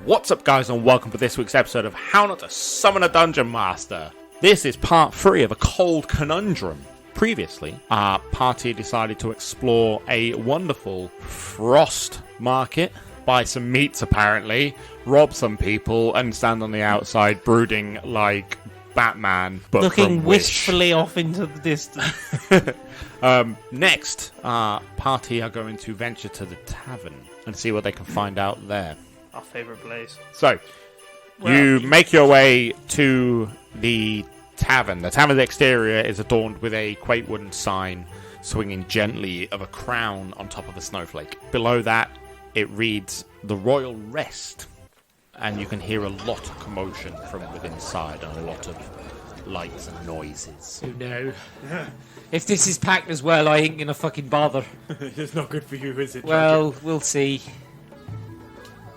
What's up, guys, and welcome to this week's episode of How Not to Summon a Dungeon Master. This is part 3 of A Cold Conundrum. Previously, our party decided to explore a wonderful frost market, buy some meats apparently, rob some people, and stand on the outside brooding like Batman, but looking from Wish. wistfully off into the distance. Next, our party are going to venture to the tavern and see what they can find out there. Our favourite place. So, you make your way to the tavern. The tavern's exterior is adorned with a quaint wooden sign swinging gently of a crown on top of a snowflake. Below that, it reads, The Royal Rest. And you can hear a lot of commotion from within inside and a lot of lights and noises. Oh no. If this is packed as well, I ain't gonna fucking bother. It's not good for you, is it? Well, we'll see.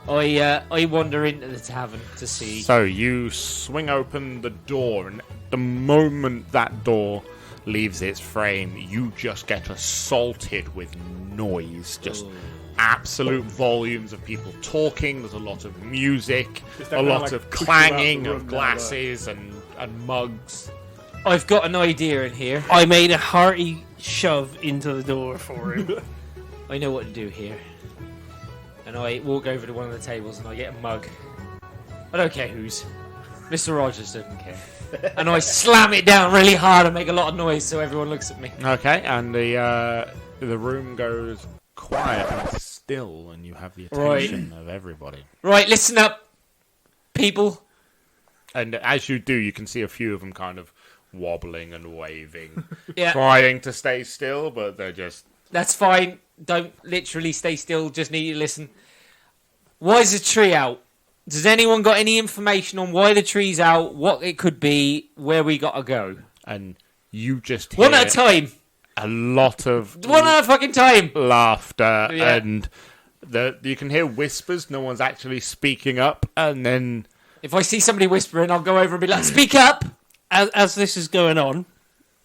I wander into the tavern to see. So you swing open the door, and the moment that door leaves its frame, you just get assaulted with noise. Just absolute volumes of people talking. There's a lot of music, a lot of clanging of glasses and mugs. I've got an idea in here. I made a hearty shove into the door for him. I know what to do here. And I walk over to one of the tables and I get a mug. I don't care whose. Mr. Rodgers doesn't care. And I slam it down really hard and make a lot of noise so everyone looks at me. Okay, and the room goes quiet and still, and you have the attention of everybody. Right, listen up, people. And as you do, you can see a few of them kind of wobbling and waving, Yeah, trying to stay still, but they're just... that's fine. Don't literally stay still, just need you to listen. Why is the tree out? Does anyone got any information on why the tree's out, what it could be, where we gotta go? And you just hear One at a time. a lot of One at a fucking time. laughter, Yeah. and you can hear whispers. No one's actually speaking up, and then... If I see somebody whispering, I'll go over and be like, speak up! As this is going on,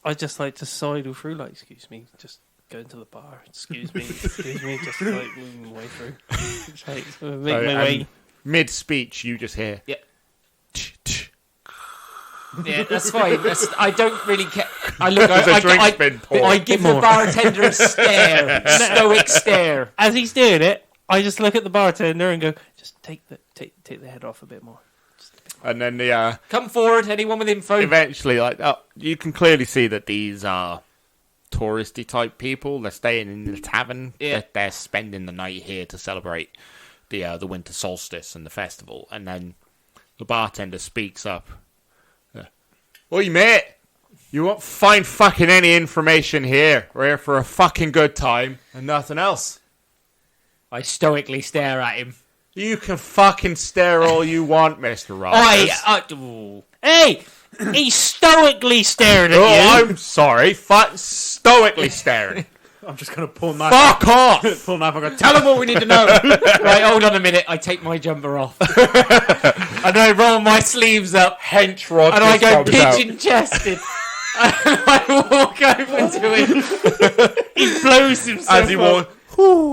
I just like to sidle through, like, excuse me, just go into the bar, excuse me, just like moving my way through. Just like, make my way. Mid-speech, you just hear... Yeah. Tch, tch. Yeah, that's fine. I don't really care. I look. There's a drink's been poured. I give the bartender a stare, stoic stare. As he's doing it, I just look at the bartender and go, just take the head off a bit more. And then the... Come forward, anyone with info. eventually, you can clearly see that these are touristy type people. They're staying in the tavern. Yeah. They're spending the night here to celebrate the winter solstice and the festival. And then the bartender speaks up. Oi, mate! You won't find fucking any information here. We're here for a fucking good time and nothing else. I stoically stare at him. You can fucking stare all you want, Mr. Rodgers. Hey! He's stoically staring at Oh, you. I'm sorry. Stoically staring. I'm just going to pull knife. Fuck off! Pull knife. I'm going to Tell him what we need to know. Right, hold on a minute. I take my jumper off. And I roll my sleeves up. Hench Rodgers And I go comes out. pigeon-chested. And I walk over to him. He blows himself As he up. walks,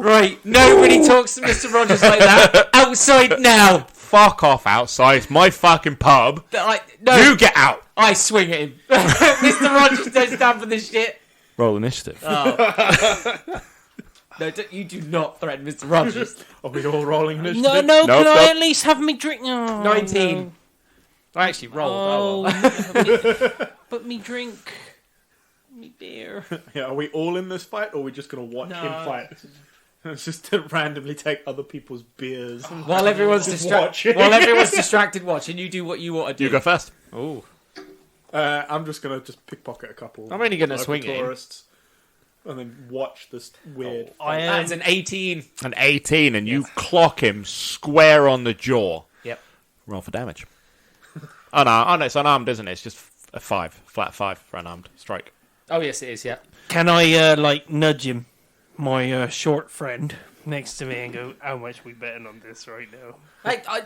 Right, nobody talks to Mr. Rodgers like that. Outside now. fuck off outside. It's my fucking pub. No, You get out. I swing at him. Mr. Rodgers don't stand for this shit. Roll initiative. No, you do not threaten Mr. Rodgers. Are we all rolling initiative? No, Nope, can I nope. at least have me drink? Oh, 19. no. I actually rolled. Oh, Oh, but me drink. Me beer. Yeah, are we all in this fight, or are we just going to watch him fight? It's just to randomly take other people's beers. While everyone's watching. while everyone's distracted watching, you do what you want to do. You go first. Oh, I'm just going to just pickpocket a couple. I'm only gonna local swing at him. tourists, and then watch this weird. I am. that's an 18. An 18, and you clock him square on the jaw. Yep. Roll for damage. Oh no, it's unarmed, isn't it? It's just a 5. Flat 5 for unarmed strike. Oh yes, it is. Yeah. Can I nudge him, my short friend, next to me and go, how much we betting on this right now?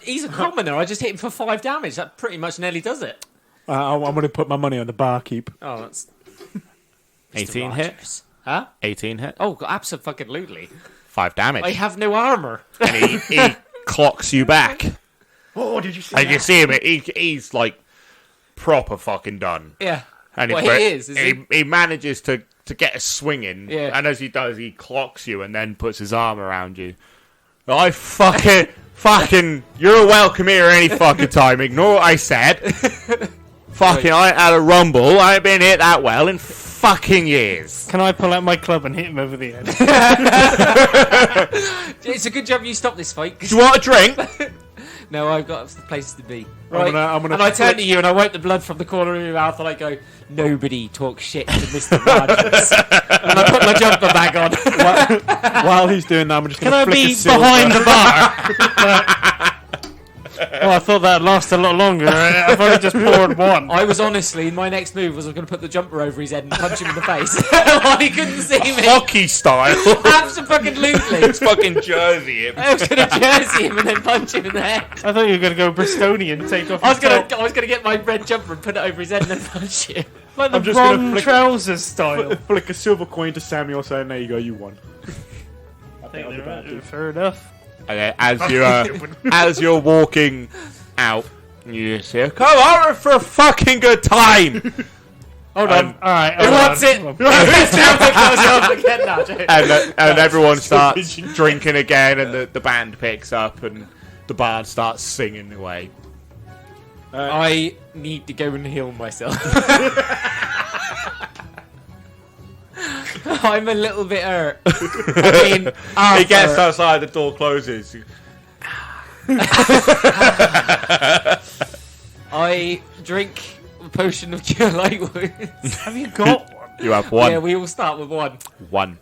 He's a commoner. I just hit him for 5 damage. That pretty much nearly does it. I'm going to put my money on the barkeep. Oh, that's 18 Mr. hit. Rodgers. Huh? 18 hit. Oh, absolutely. 5 damage. I have no armor. And he clocks you back. Oh, did you see And that? you see him, he's like proper fucking done. Yeah. And Well, he is he manages to get a swing in, Yeah. and as he does, he clocks you and then puts his arm around you. I fucking, you're welcome here any fucking time. Ignore what I said. Fucking, I ain't had a rumble. I ain't been hit that well in fucking years. Can I pull out my club and hit him over the head? It's a good job you stopped this fight. 'Cause Do you want a drink? no, I've got places to be. I'm Right. gonna And I turn to you and I wipe the blood from the corner of your mouth and I go, nobody talks shit to Mr. Rodgers. And I put my jumper bag on. While he's doing that, I'm just Can gonna I flick be a silver. behind the bar? Oh, I thought that'd last a lot longer. I've only just poured one. I was honestly, my next move was I was going to put the jumper over his head and punch him in the face. While he couldn't see me. Hockey style. Absolutely. It's fucking Jersey him. I was going to jersey him and then punch him in the head. I thought you were going to go Bristolian, take off I was his going top. to get my red jumper and put it over his head and then punch him. Like the I'm just gonna Ron flick- trousers style. Flick a silver coin to Samuel, saying, "There you go, you won." I think I'll be bad. Fair enough. And then as you're walking out, you just hear, "Come on for a fucking good time." Hold on. Alright. Who wants it? It's time to close it off again now, Jay. And everyone starts drinking again, and the band picks up, and the bard starts singing away. I need to go and heal myself. I'm a little bit hurt. I mean, He gets outside, the door closes. I drink a potion of cure light wounds. Have you got one? You have one. Yeah, we all start with one. One.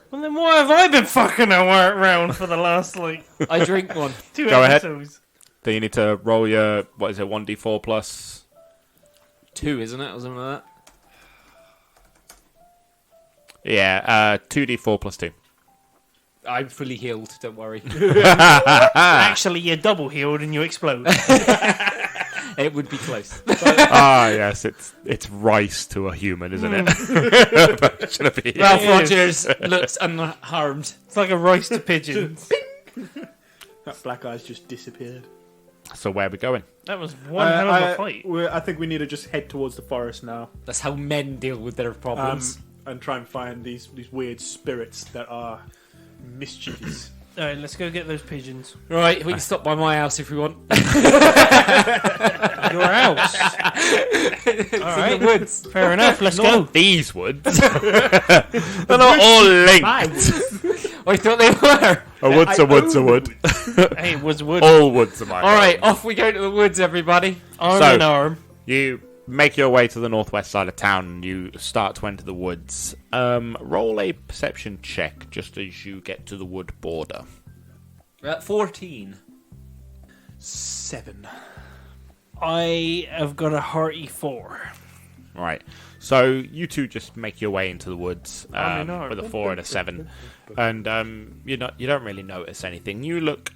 Well, then why have I been fucking around for the last, I drink one. 2 Go ahead. episodes? Then you need to roll your, 1d4 plus... 2, isn't it? Or something like that. Yeah, 2d4 plus 2. I'm fully healed, don't worry. Actually, you're double healed and you explode. It would be close. Yes, it's rice to a human, isn't it? Version of it. Ralph is. Rodgers looks unharmed. It's like a rice to pigeons. That black eye's just disappeared. So where are we going? That was one hell of a fight. I think we need to just head towards the forest now, That's how men deal with their problems. and try and find these weird spirits that are mischievous. Alright, let's go get those pigeons. Right, we can stop by my house if we want. Your house. Alright, In the woods. fair enough, let's go. These woods. They're not all linked. I thought they were. A wood's a wood's a wood. Hey, it was wood. All woods are mine. Alright, off we go to the woods, everybody. Arm So- in arm. You make your way to the northwest side of town and you start to enter the woods. Roll a perception check just as you get to the wood border. 14. 7. I have got a hearty 4. Right. So you two just make your way into the woods no. with a 4 and a 7. And you don't really notice anything. You look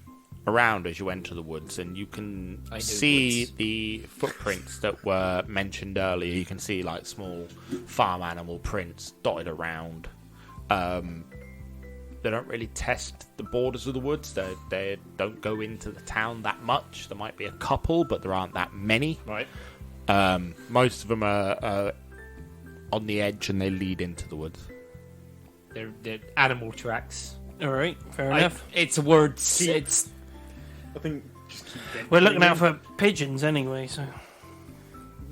around as you enter the woods and you can I know see woods. the footprints that were mentioned earlier. You can see like small farm animal prints dotted around. They don't really test the borders of the woods. They don't go into the town that much. There might be a couple, but there aren't that many. Right. Most of them are on the edge and they lead into the woods. They're animal tracks. Alright, fair enough. It's words. It's I think just keep them We're looking clean. out for pigeons anyway, so...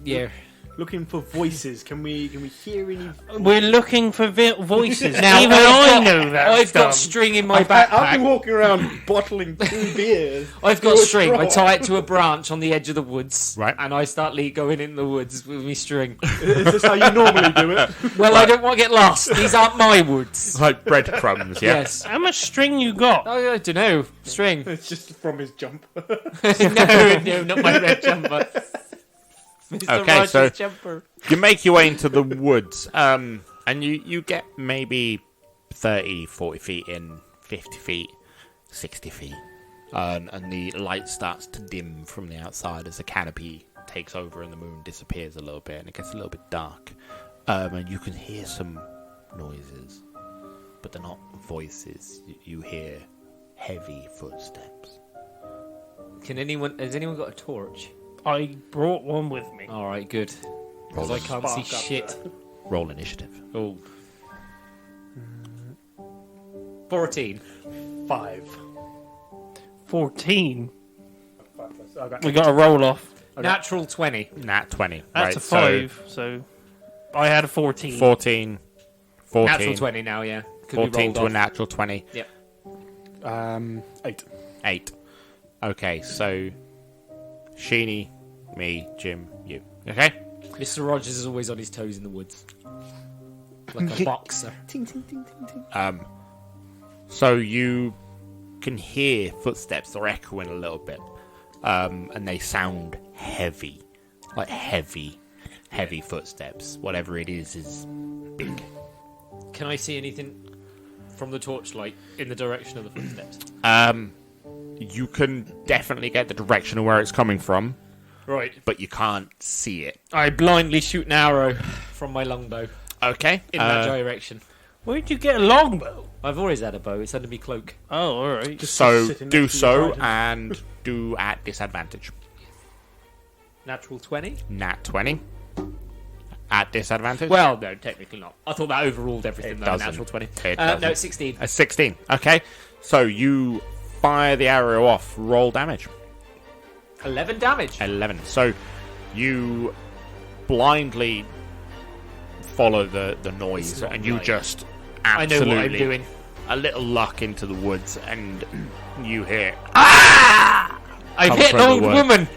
yeah. Looking for voices. Can we hear any? We're looking for voices. Now, Even I know that. I've got string in my I've been backpack. walking around bottling 2 beers. I've got through a string. I straw. tie it to a branch on the edge of the woods, Right. and I start going in the woods with my string. Is this how you normally do it? Well, I don't want to get lost. These aren't my woods. Like breadcrumbs, yeah. Yes. How much string you got? I don't know. String. It's just from his jumper. no, not my red jumper. Mr. Okay, Rogers' so- jumper. You make your way into the woods, and you get maybe 30, 40 feet in, 50 feet, 60 feet. And the light starts to dim from the outside as the canopy takes over and the moon disappears a little bit and it gets a little bit dark. And you can hear some noises, but they're not voices. You hear heavy footsteps. Has anyone got a torch? I brought one with me. All right, good. Because I can't see shit. Roll initiative. Oh. 14. 5. 14. 5 plus. We got a roll off. Natural 20. Nat 20. That's right, a 5. So I had a 14. 14. Natural 20 now, yeah. Could be 14 rolled to a off. natural 20. Yep. 8. 8. Okay, so Sheeny, me, Jim, you. Okay? Mr. Rogers is always on his toes in the woods. Like a boxer. So you can hear footsteps. They're echoing a little bit. And they sound heavy. Like heavy footsteps. Whatever it is big. Can I see anything from the torchlight in the direction of the footsteps? You can definitely get the direction of where it's coming from, Right. but you can't see it. I blindly shoot an arrow from my longbow Okay. in that direction. Where'd you get a longbow? I've always had a bow. It's under my cloak. Oh, all right. So sitting do next to your so trident. and do at disadvantage. Natural 20? Nat 20. At disadvantage? Well, no, technically not. I thought that overruled everything, It though. doesn't. Natural 20. It No, doesn't. it's 16. A 16. Okay. So you fire the arrow off. Roll damage. 11 damage. 11. So you blindly follow the noise It's not and you right. just I know absolutely what I'm doing. a little luck into the woods and you hear I've Come hit an from the old wood. woman.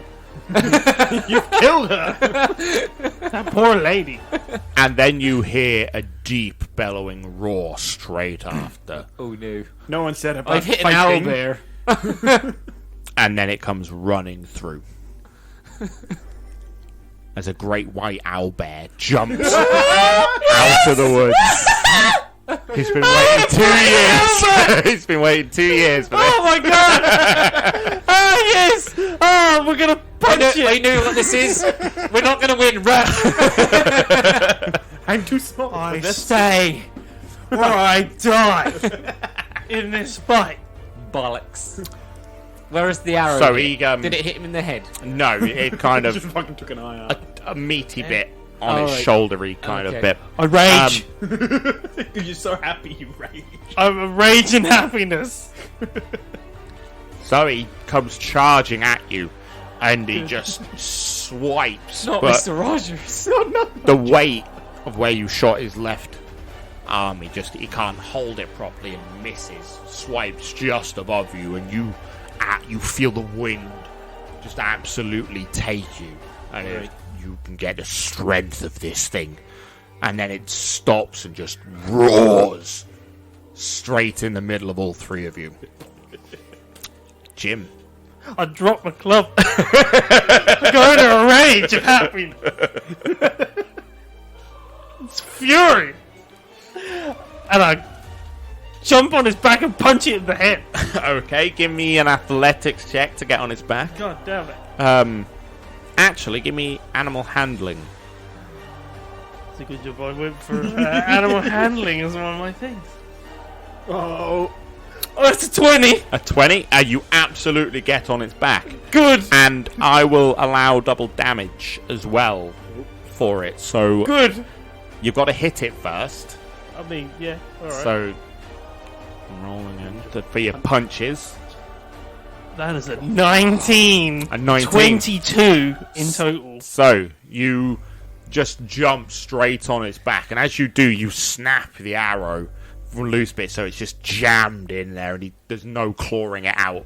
Killed her! That poor lady. and then you hear a deep bellowing roar straight after. Oh, no. No one said about I've hit an owl fighting. bear. And then it comes running through. As a great white owl bear jumps out of the woods. He's been waiting 2 years. He's been waiting 2 years for this. Oh my god! Oh yes! Oh, we're gonna punch I it. knew what this is. We're not going to win. Run. I'm too small I for this. stay or I die in this fight. Bollocks. Where is the arrow? So hit? he, Did it hit him in the head? No, it kind Just of fucking took an eye out. a meaty bit on his Alright. shouldery kind of Okay. bit. I rage. You're so happy you rage. I'm a rage in happiness. So he comes charging at you, and he just swipes. Not but Mr. Rogers. the weight of where you shot his left arm, he can't hold it properly and misses. Swipes just above you, and you feel the wind just absolutely take you, and you can get the strength of this thing, and then it stops and just roars straight in the middle of all three of you. Jim. I drop my club. I go into a rage of happiness. It's fury. And I jump on his back and punch it in the head. Okay, give me an athletics check to get on his back. God damn it. Actually, give me animal handling. It's a good job I went for animal handling as one of my things. Oh. Oh, that's a 20. A 20, and you absolutely get on its back. Good. And I will allow double damage as well for it. So Good. you've got to hit it first. I mean, yeah. All right. So rolling in for your punches. That is a 19. A 19. 22 in total. So you just jump straight on its back, and as you do, you snap the arrow from loose bit, so it's just jammed in there, and there's no clawing it out.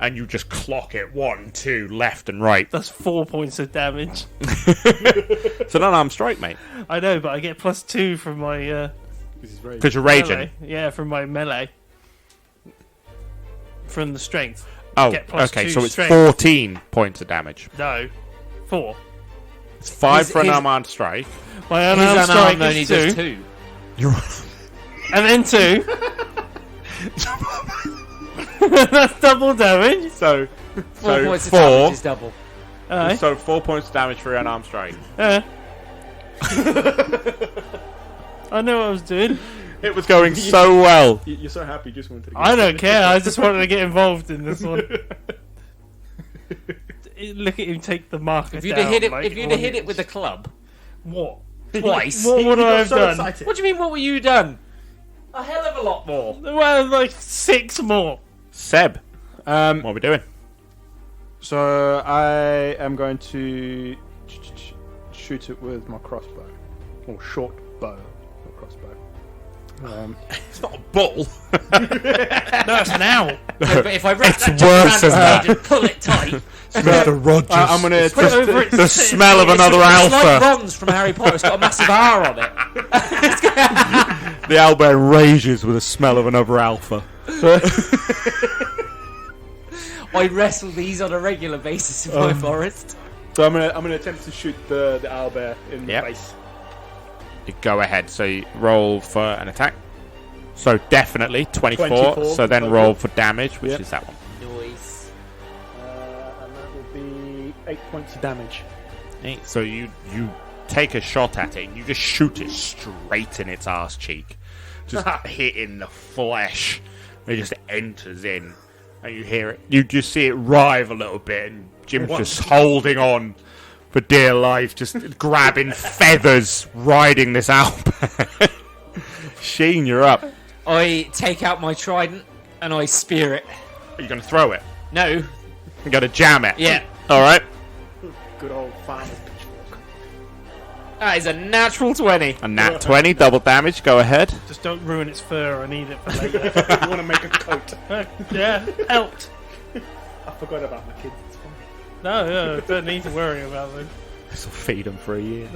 And you just clock it 1, 2, left and right. That's 4 points of damage. It's an unarmed strike, mate. I know, but I get +2 from my Because you're raging. melee. Yeah, from my melee. From the strength. Oh, Get +2 okay, so it's strength. 14 points of damage. No. 4. It's 5 for an his- unarmed strike. My His unarmed strike unarmed only is does 2. 2. You're And then 2. That's double damage. so 4 points of 4. damage is double. Aye. So 4 points of damage for your unarmed strike. I know what I was doing. It was going so well. You're so happy you just wanted to... I don't care. I just wanted to get involved in this one. Look at him take the marker If you'd down. have hit it, like if you'd have hit it onions. with the club What? twice, What would I have done? Excited. what do you mean? What were you done? A hell of a lot more. Well, like 6 more. Seb, what are we doing? So I am going to shoot it with my crossbow, or short bow, not crossbow. It's not a bull. No, it's an owl. But if I wrap It's that worse just around than his head and pull it tight, Mr. Rogers. I'm gonna Put it over its the smell of another it's like alpha. Ron's from Harry Potter. It's got a massive R on it. The owlbear rages with the smell of another alpha. I wrestle these on a regular basis in my forest. So I'm gonna attempt to shoot the owlbear in the Yep. face. You go ahead. So you roll for an attack. So definitely 24. 24, So then okay. roll for damage, which Yep. is that one. Noise. And that will be 8 points of damage. So you take a shot at it and you just shoot it straight in its arse cheek. Just hitting the flesh. It just enters in. And you hear it. You just see it writhe a little bit and Jim's just holding on for dear life, just grabbing feathers, riding this owlbear. Sheen, you're up. I take out my trident and I spear it. Are you going to throw it? No. You're going to jam it? Yeah. Alright. Good old farmer's pitchfork. That is a natural 20. A nat 20, double damage. Go ahead. Just don't ruin its fur. I need it for later. You want to make a coat? Yeah, helped. I forgot about my kids. It's fine. No, don't need to worry about them. This will feed them for a year.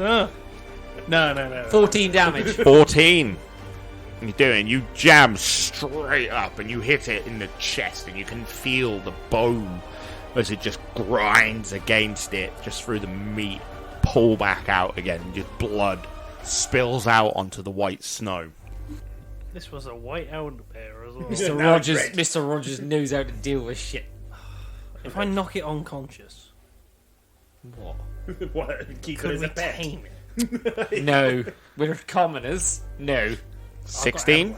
No. 14 damage. 14. What are you doing? You jam straight up and you hit it in the chest and you can feel the bone as it just grinds against it just through the meat. Pull back out again. Just blood spills out onto the white snow. This was a white owlbear as well. Mr. Rogers knows how to deal with shit. If I knock it unconscious, What? What? Keep it could as we a pet? tame it? No. We're commoners. No. 16?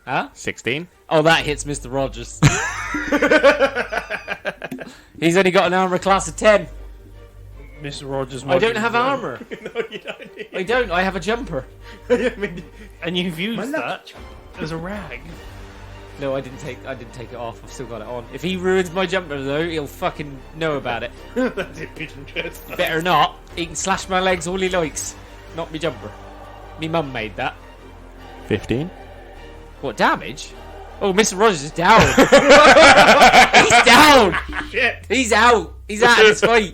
Huh? 16? Oh, that hits Mr. Rogers. He's only got an armor class of 10. Mr. Rogers. I don't have Modern- armor. No, you don't. I don't. I have a jumper. I mean, And you've used My that as a rag. No, I didn't take it off. I've still got it on. If he ruins my jumper, though, he'll fucking know about it. that's it, pigeon chest. Better not. He can slash my legs all he likes. Not me jumper. Me mum made that. 15? What, damage? Oh, Mr. Rogers is down. He's down. Shit. He's out. He's out of this fight.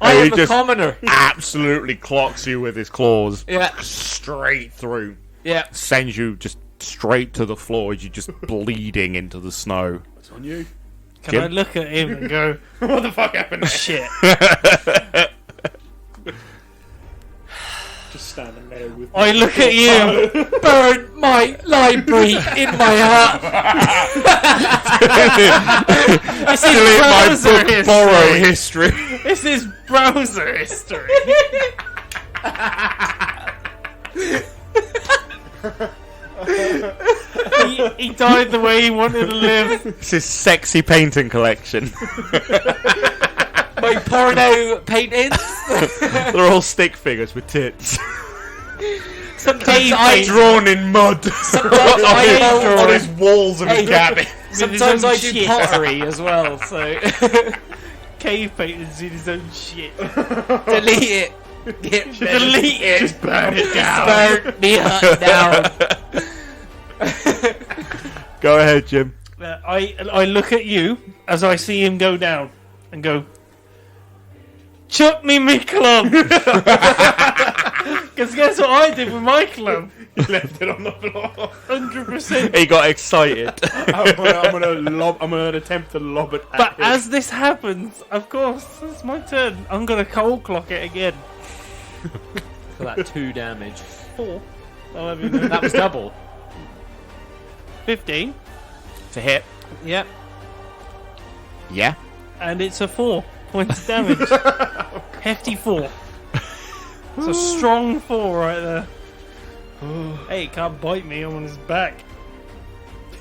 I He am a just- commoner. Absolutely clocks you with his claws. Yeah. Straight through. Yeah. Sends you just straight to the floor as you're just bleeding into the snow. It's on you. Can Jim? I look at him and go, What the fuck happened there? shit? Just standing there with. I look at you. Burn my library in my heart. This is Delete my browser book borrow history. history. This is browser history. he died the way he wanted to live. This is sexy painting collection. My porno paintings. They're all stick figures with tits. Sometimes I Drawn in mud. Sometimes I on his walls of his Hey. cabin. Sometimes I do shit. pottery as well, so Cave paintings in his own shit. delete it. Delete it. Just burn it down. Burn me hut down. Go ahead, Jim. I look at you as I see him go down and go, chuck me club. Because guess what I did with my club? You left it on the floor. 100%. He got excited. I'm gonna attempt to lob it at But him. as this happens, of course, it's my turn. I'm going to cold clock it again. For that 2 damage. 4. I'll have you know. That was double. 15. To hit. Yep. Yeah. And it's a 4 points of damage. Hefty 4. It's a strong 4 right there. Hey, he can't bite me. I'm on his back.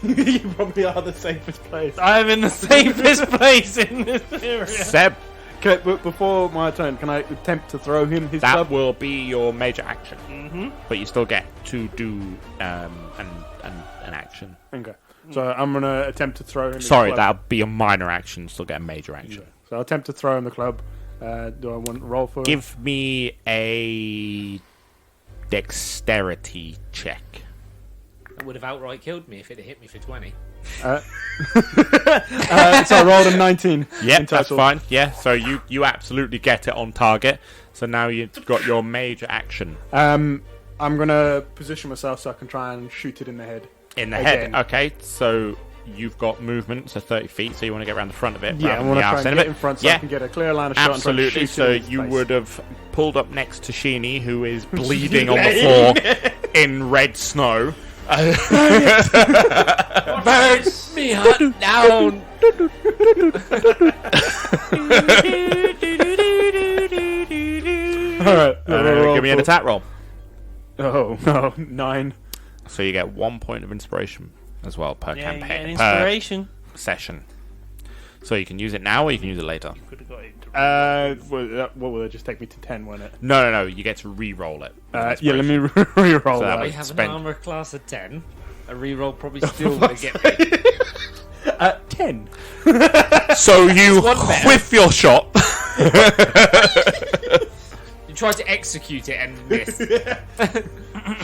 You probably are the safest place. I'm in the safest place in this area. Seb, Okay, but before my turn, can I attempt to throw him his that club? will be your major action. Mm-hmm. But you still get to do an action. Okay. So I'm going to attempt to throw him his Sorry, club. that'll be a minor action. Still get a major action. Okay. So I'll attempt to throw him the club. Do I want to roll for it? Give me a dexterity check. That would have outright killed me if it had hit me for 20. So I rolled a 19. Yeah, in that's total. fine. Yeah, so you absolutely get it on target. So now you've got your major action I'm going to position myself so I can try and shoot it in the head. in the Again. head. Okay, so you've got movement, so 30 feet. So you want to get around the front of it. Yeah, I rather want to than try the and arse get end in of it. front so Yeah. I can get a clear line of shot. Absolutely. And So try and shoot it in you his would face. have pulled up next to Sheeny, who is bleeding on the floor in red snow. Burn me hot down! Alright, Give me an attack roll. Oh, no, 9. So you get 1 point of inspiration as well per Yeah, you get campaign, an per inspiration. session. So you can use it now, or you can use it later. Could have got it to What will it just take me to 10, won't it? No. You get to re-roll it. Yeah, let me re-roll So that that. We would have spend- an armor class of 10. A reroll probably still would get me. 10. So you one better. whiff your shot. You try to execute it and miss.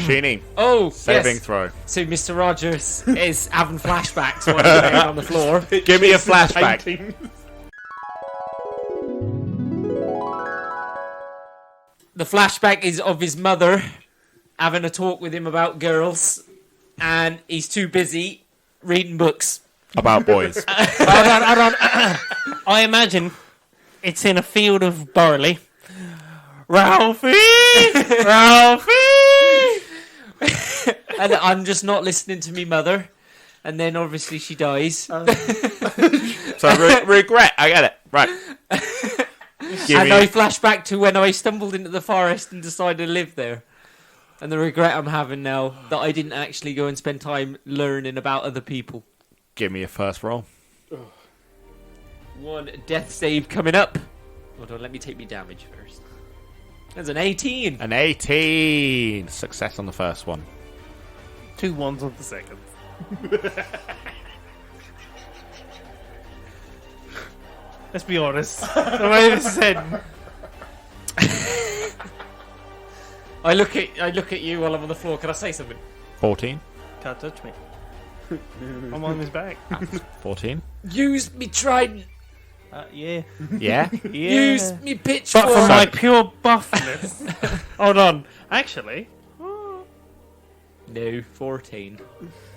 Sheeny, Oh, saving yes. throw. So Mr. Rogers is having flashbacks while he's laying on the floor. Give me a flashback. The flashback is of his mother having a talk with him about girls, and he's too busy reading books. About boys. Hold on. I imagine it's in a field of barley. Ralphie! And I'm just not listening to me mother. And then obviously she dies. So regret. I get it. Right. Give And me- I flash back to when I stumbled into the forest and decided to live there. And the regret I'm having now that I didn't actually go and spend time learning about other people. Give me a first roll. One death save coming up. Hold on, let me take me damage first. That's an 18. An 18. Success on the first one. 2 1s on the second. Let's be honest. The way this said, I look at you while I'm on the floor. Can I say something? 14. can't touch me. I'm on his back. 14. Use me trident. Yeah. Yeah. Yeah. Use me pitchfork. But for my pure buffness. Hold on. Actually, No, 14.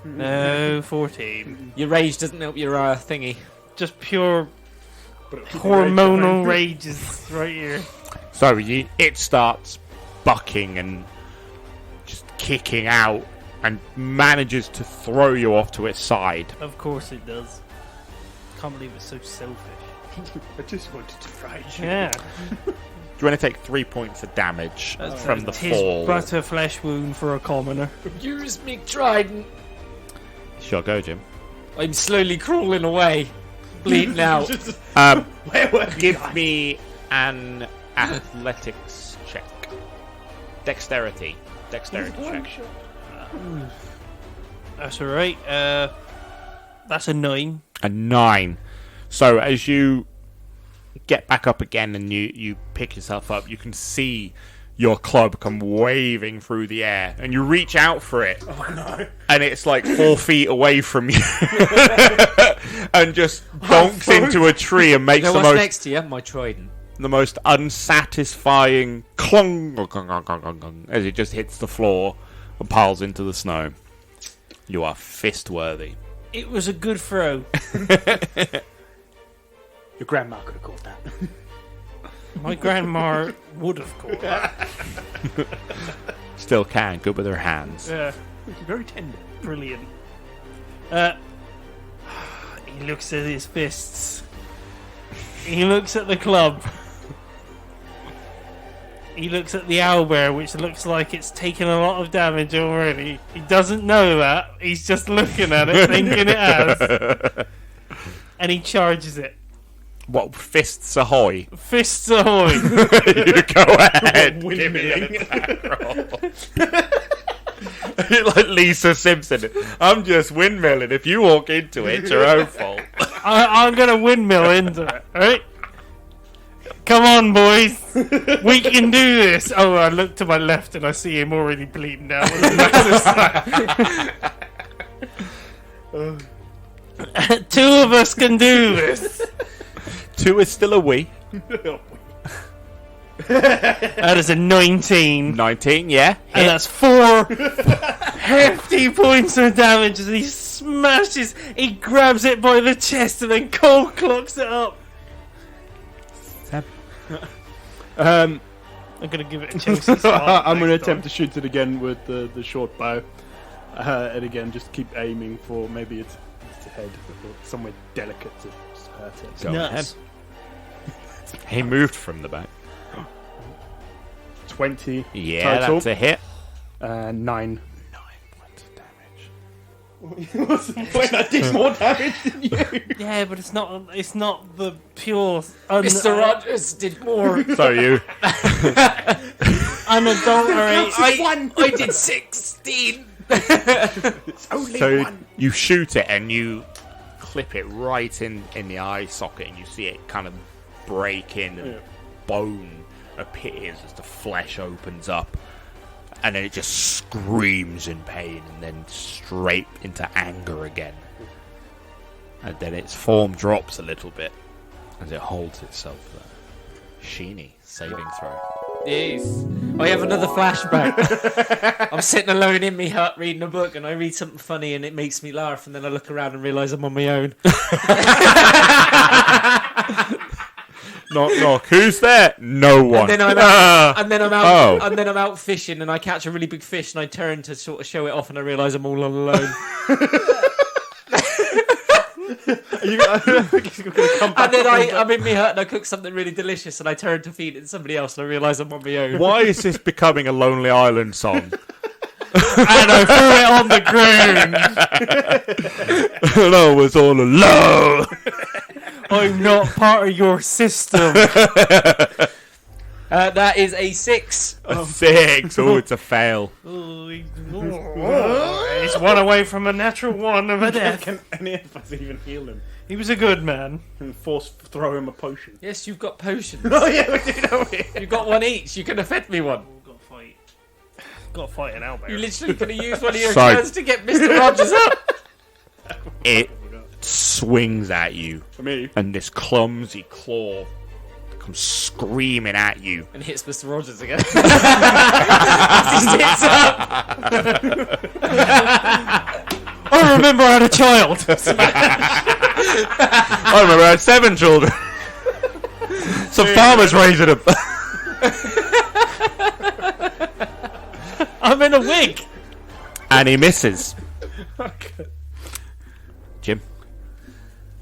no, 14. Your rage doesn't help your thingy. Just pure hormonal rages right here. So it starts bucking and just kicking out and manages to throw you off to its side. Of course it does. Can't believe it's so selfish. I just wanted to fight you. Yeah. Do you want to take 3 points of damage from the Tis fall? but a flesh wound for a commoner. Use me trident. Sure, go, Jim. I'm slowly crawling away, bleeding out. Give me an athletics check. Dexterity check. That's alright. That's a 9. A 9. So as you get back up again and you pick yourself up, you can see your club come waving through the air, and you reach out for it. Oh no! And it's like 4 feet away from you, and just bonks into a tree and makes You know the what's most next to you? My trident. the most unsatisfying clong as it just hits the floor and piles into the snow. You are fist worthy. It was a good throw. Your grandma could have caught that. My grandma would have caught that. Still can, good with her hands. Yeah. Very tender. Brilliant. He looks at his fists. He looks at the club. He looks at the owlbear, which looks like it's taken a lot of damage already. He doesn't know that. He's just looking at it, thinking it has. And he charges it. What, fists ahoy? Fists ahoy. You go ahead. Give me an attack roll. Like Lisa Simpson. I'm just windmilling. If you walk into it, it's your own fault. I'm going to windmill into it, alright? Come on, boys. We can do this. Oh, I look to my left and I see him already bleeding out with a massive slap. 2 of us can do this. 2 is still a we. That is a 19. 19, yeah. And that's 4 hefty points of damage as he smashes. He grabs it by the chest and then cold clocks it up. I'm gonna give it a chance. I'm gonna attempt to shoot it again with the short bow, and again just keep aiming for maybe it's head or somewhere delicate to hurt it. Go ahead. He moved from the back. 20. Yeah, total. that's a hit. 9. 9 points of damage. What's the point? I did more damage than you. Yeah, but it's not the pure Mr. Rodgers did more. So you. unadulterated. I did 16. It's only So 1. you shoot it and you clip it right in the eye socket, and you see it kind of break in, and bone appears as the flesh opens up, and then it just screams in pain, and then straight into anger again, and then its form drops a little bit as it holds itself there. Sheeny, saving throw. Yes. I have another flashback. I'm sitting alone in my hut reading a book, and I read something funny and it makes me laugh, and then I look around and realise I'm on my own. Knock knock. Who's there? No one. And then I'm out, and then I'm out, Oh. and then I'm out fishing, and I catch a really big fish, and I turn to sort of show it off, and I realise I'm all alone. And then I'm in my hut, and I cook something really delicious, and I turn to feed it to somebody else, and I realise I'm on my own. Why is this becoming a Lonely Island song? And I threw it on the ground. And I was all alone. I'm not part of your system. That is a 6. A 6. Oh, it's a fail. He's one away from a natural 1 of a death. Can any of us even heal him? He was a good man. And throw him a potion. Yes, you've got potions. Oh yeah, we do know it. You've got one each. You can have fed me one. Got to fight an owlbear. You literally could have used one of your So- turns to get Mr. Rodgers up. It swings at you, For me. and this clumsy claw comes screaming at you. And hits Mr. Rodgers again. As he sits up. I remember I had a child. I remember I had 7 children. Some farmers raising them. I'm in a wig. And he misses. Jim.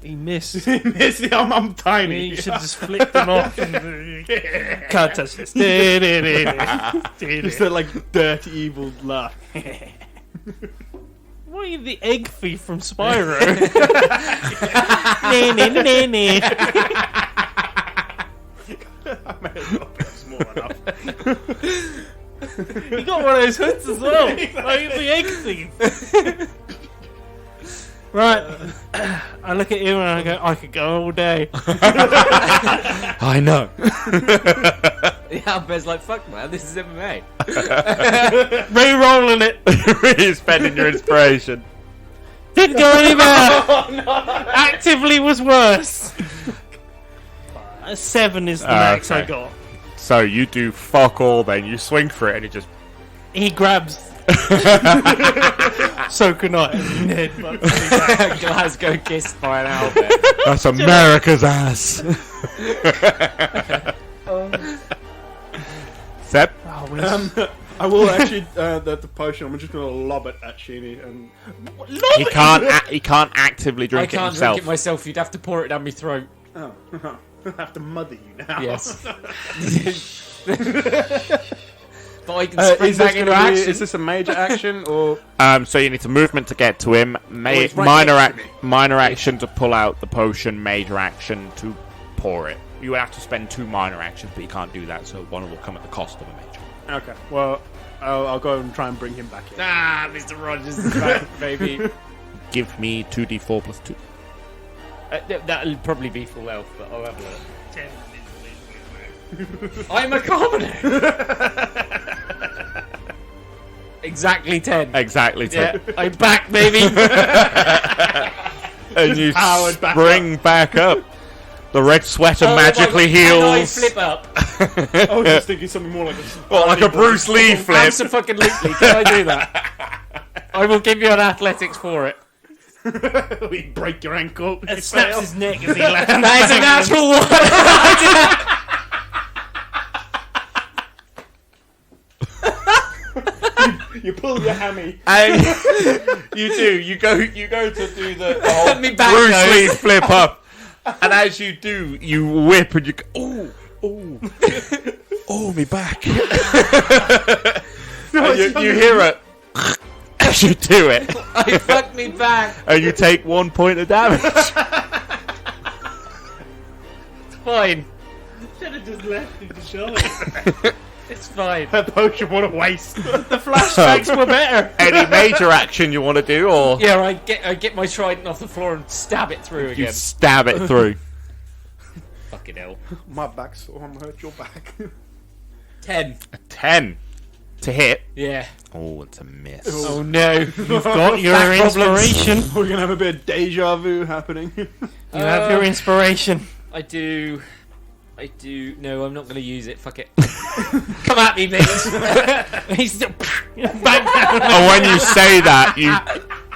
He missed. I'm tiny. You should have just flicked him off. Can't touch this. It's that like dirty evil laugh. Why are you the egg thief from Spyro? I may have got a bit small enough. You got one of those hoods as well. Like the egg thief. Right. I look at you and I go, I could go all day. I know. The owlbear's like, fuck man, this is MMA. Re-rolling it. Really spending your inspiration. Didn't go any better. Actively was worse. 7 is the max I okay. got. So you do fuck all then. You swing for it and it just... He grabs. So can I. Ned, Glasgow kissed by an owlbear. That's America's ass. Seb? Oh, I will actually the potion. I'm just gonna lob it at Sheeny and He can't actively I drink it can't himself. drink it myself, you'd have to pour it down my throat. I have to mother you now. Yes. But I can spring back into action. Is this a major action or? So you need a movement to get to him. it's right next to me. Minor action to pull out the potion. Major action to pour it. You would have to spend 2 minor actions, but you can't do that. So one will come at the cost of a major. Okay. Well, I'll go and try and bring him back in. Ah, Mr. Rogers is back, baby. Give me 2d4 plus 2. That'll probably be full health, but I'll have a look. I'm a commoner. Exactly 10. Exactly 10. Yeah, I'm back, baby. And you powered back spring back up. The red sweater magically Can I heals. flip up? I was just thinking something more like a... Well, like a Bruce Lee flip. Absolutely. Can I do that? I will give you an athletics for it. We break your ankle. And snaps his neck as he lands. That is a natural one. You pull your hammy. And you do. You go to do the whole Me back Bruce goes. Lee flip up. And as you do, you whip and you go, oh, me back. And you hear it as you do it. I fucked me back. And you take 1 point of damage. It's fine. Should have just left him to show it. It's fine. That potion, what a waste. The flashbacks were better. Any major action you want to do, or Yeah, I get my trident off the floor and stab it through you again. stab it through? Fucking hell. My back's sore, I'm hurt your back. 10. 10 to hit. Yeah. Oh, it's a miss. Oh no. You've got your Back problems. inspiration. We're gonna have a bit of deja vu happening. You have your inspiration. I do. No, I'm not going to use it. Fuck it. Come at me, bitch. He's still back down. And when you say that,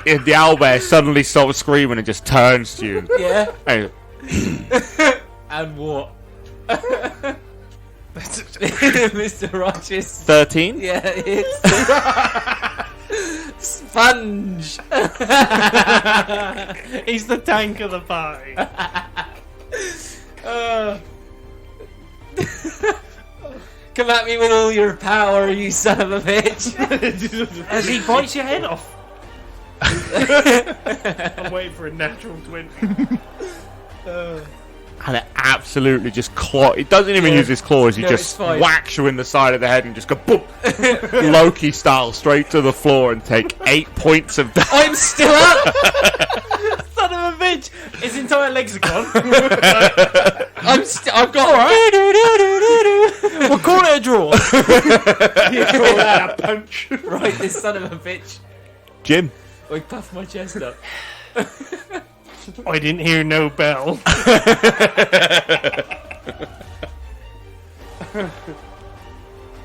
the owlbear suddenly stops screaming and just turns to you. Yeah. Hey, And what? Mr. Rogers. 13? Yeah, it's Sponge. He's the tank of the party. Come at me with all your power, you son of a bitch. As he bites your head off. I'm waiting for a natural 20. And it absolutely just It doesn't even use his claws. He No, just it's fine. whacks you in the side of the head and just go boom, Loki style, straight to the floor and take 8 points of damage. I'm still up. Son of a bitch! His entire legs are gone. I've got. We'll call it a draw. You call that a punch? Right, this son of a bitch. Jim. I puffed my chest up. I didn't hear no bell.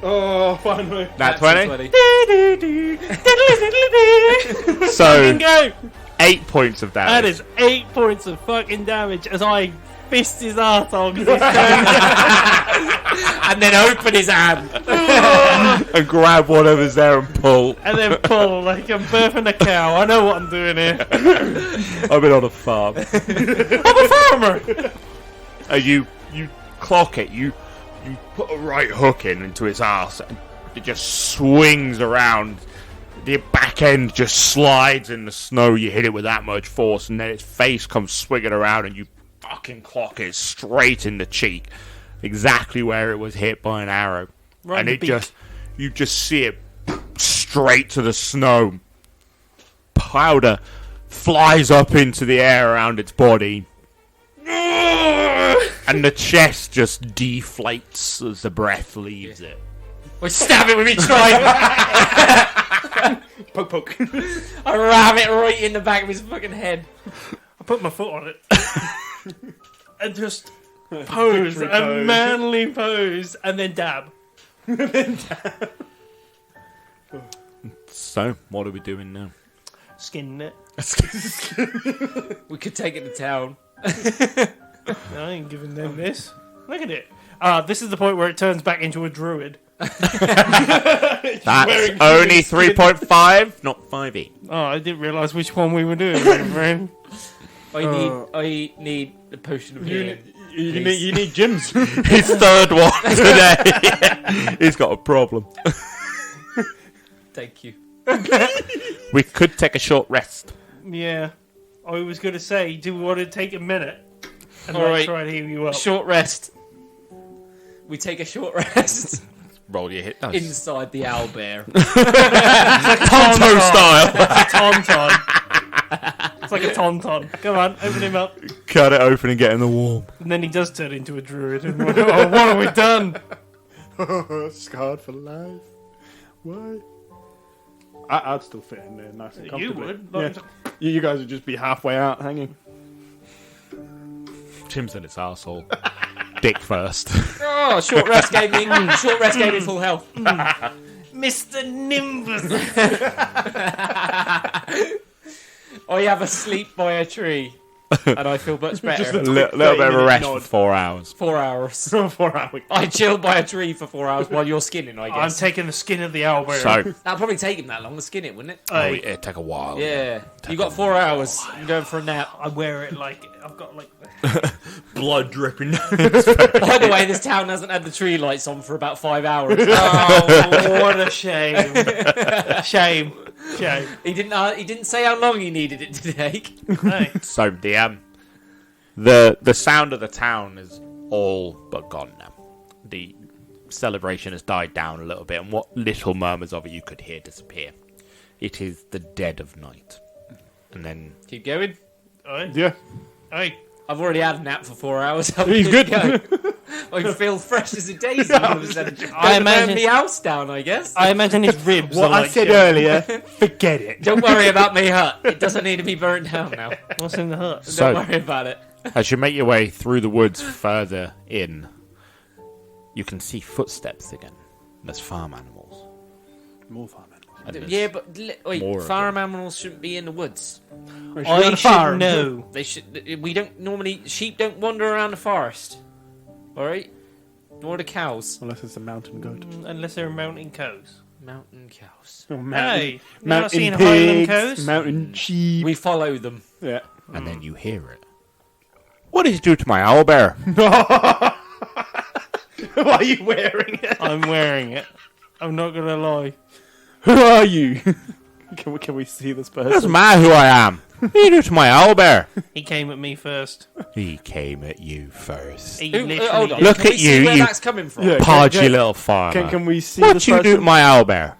Oh, finally. Nat 20? 20. So, Go! 8 points of damage. That is 8 points of fucking damage as I fist his arsehole. And then open his hand. And grab whatever's there and pull. And then pull like I'm birthing a cow. I know what I'm doing here. I've been on a farm. I'm a farmer! You clock it. You put a right hook into its arse, and it just swings around. The back end just slides in the snow. You hit it with that much force, and then its face comes swinging around, and you fucking clock it straight in the cheek, exactly where it was hit by an arrow. Right and in it the beak. you just see it straight to the snow. Powder flies up into the air around its body. And the chest just deflates as the breath leaves it. I stab it with me trident. Poke, poke. I ram it right in the back of his fucking head. I put my foot on it. And just pose, Victory a pose. manly pose, and then dab. So, what are we doing now? Skin it. We could take it to town. I ain't giving them this. Look at it. This is the point where it turns back into a druid. That's only 3.5, not 5e. Oh, I didn't realise which one we were doing, my friend. I need the potion of healing. You need gyms. His third one today. He's got a problem. Thank you. We could take a short rest. Yeah. I was going to say, do we want to take a minute and All right. try and heal you up? Short rest. We take a short rest Roll your hit dice. inside the owlbear. Tonto style. Tauntaun. It's like a tauntaun. Come on, open him up. Cut it open and get in the warm. And then he does turn into a druid. And what have we done? Scarred for life. Why? I'd still fit in there nice and You comfortably. would. Yeah. Like, You guys would just be halfway out hanging. Tim's in its arsehole. Dick first. Oh, short rest gave me full health. Mr. Nimbus. I have a sleep by a tree, and I feel much better. A little bit of a rest for 4 hours. 4 hours. 4 hours. I chill by a tree for 4 hours while you're skinning, I I'm guess. taking the skin of the owlbear. So, That'll probably take him that long to skin it, wouldn't it? it'd take a while. Yeah. You got 4 hours. I'm going for a nap. I wear it like I've got like. Blood dripping. By the way, this town hasn't had the tree lights on for about 5 hours. Oh, what a shame! Shame. He didn't say how long he needed it to take. Hey. So the sound of the town is all but gone now. The celebration has died down a little bit, and what little murmurs of it you could hear disappear. It is the dead of night, and then Keep going. Yeah. Hey. I've already had a nap for 4 hours. He's good. I feel fresh as a daisy all of a sudden. I imagine- Burn the house down, I guess. I imagine his ribs. What are I like said shit. earlier, forget it. Don't worry about me hut. It doesn't need to be burnt down now. What's in the hut? So- Don't worry about it. as you make your way through the woods further in, you can see footsteps again. There's farm animals. More farm animals. And there's Yeah, but wait, more of farm animals shouldn't be in the woods. I should know. They should. We don't normally. Sheep don't wander around the forest. All right, nor the cows. Unless it's a mountain goat. Unless they're mountain cows. Mountain cows. Or Hey, you've not mountain seen Highland pigs, cows? mountain sheep. We follow them. Yeah. and then you hear it. What did you do to my owlbear? Why are you wearing it? I'm wearing it. I'm not gonna lie. Who are you? Can we see this person? Doesn't matter who I am. What did you do to my owlbear? He came at me first. He came at you first. He Ooh, literally. hold on. Look Can we at see you, Where you- that's coming from? Yeah. Podgy little farmer. Can we see What this you do to person? my owlbear?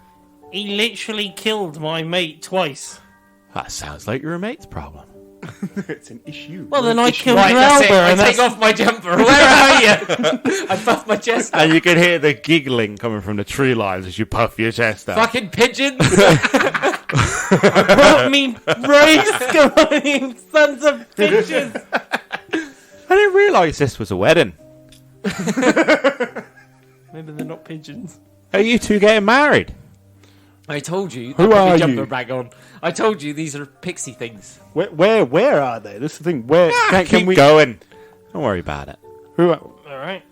He literally killed my mate twice. That sounds like your mate's problem. It's an issue. Well, then I killed Right, your that's it. owlbear, I and take that's off my jumper. Where are you? I puff my chest out. And you can hear the giggling coming from the tree lines as you puff your chest out. Fucking pigeons. brought me race, come on, you sons of bitches. I didn't realise this was a wedding. Maybe they're not pigeons. Are you two getting married? I told you. Who put are your jumper you? back on. I told you these are pixie things. Where are they? This is the thing. Where can Keep we going. Don't worry about it. Who are, All right.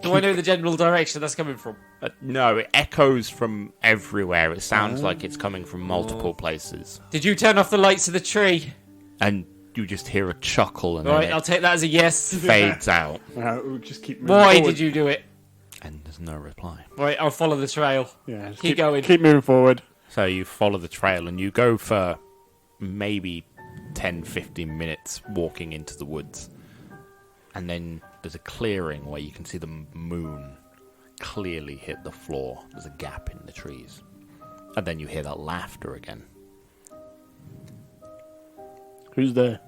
Do I know the general direction that's coming from? No, it echoes from everywhere. It sounds like it's coming from multiple places. Did you turn off the lights of the tree? And you just hear a chuckle and All right, then I'll it take that as a yes. fades out. we'll just keep moving Why forward. did you do it? And there's no reply. Right, I'll follow the trail. Yeah, just Keep going. Keep moving forward. So you follow the trail and you go for maybe 10-15 minutes walking into the woods. And then there's a clearing where you can see the moon clearly hit the floor. There's a gap in the trees. And then you hear that laughter again. Who's there?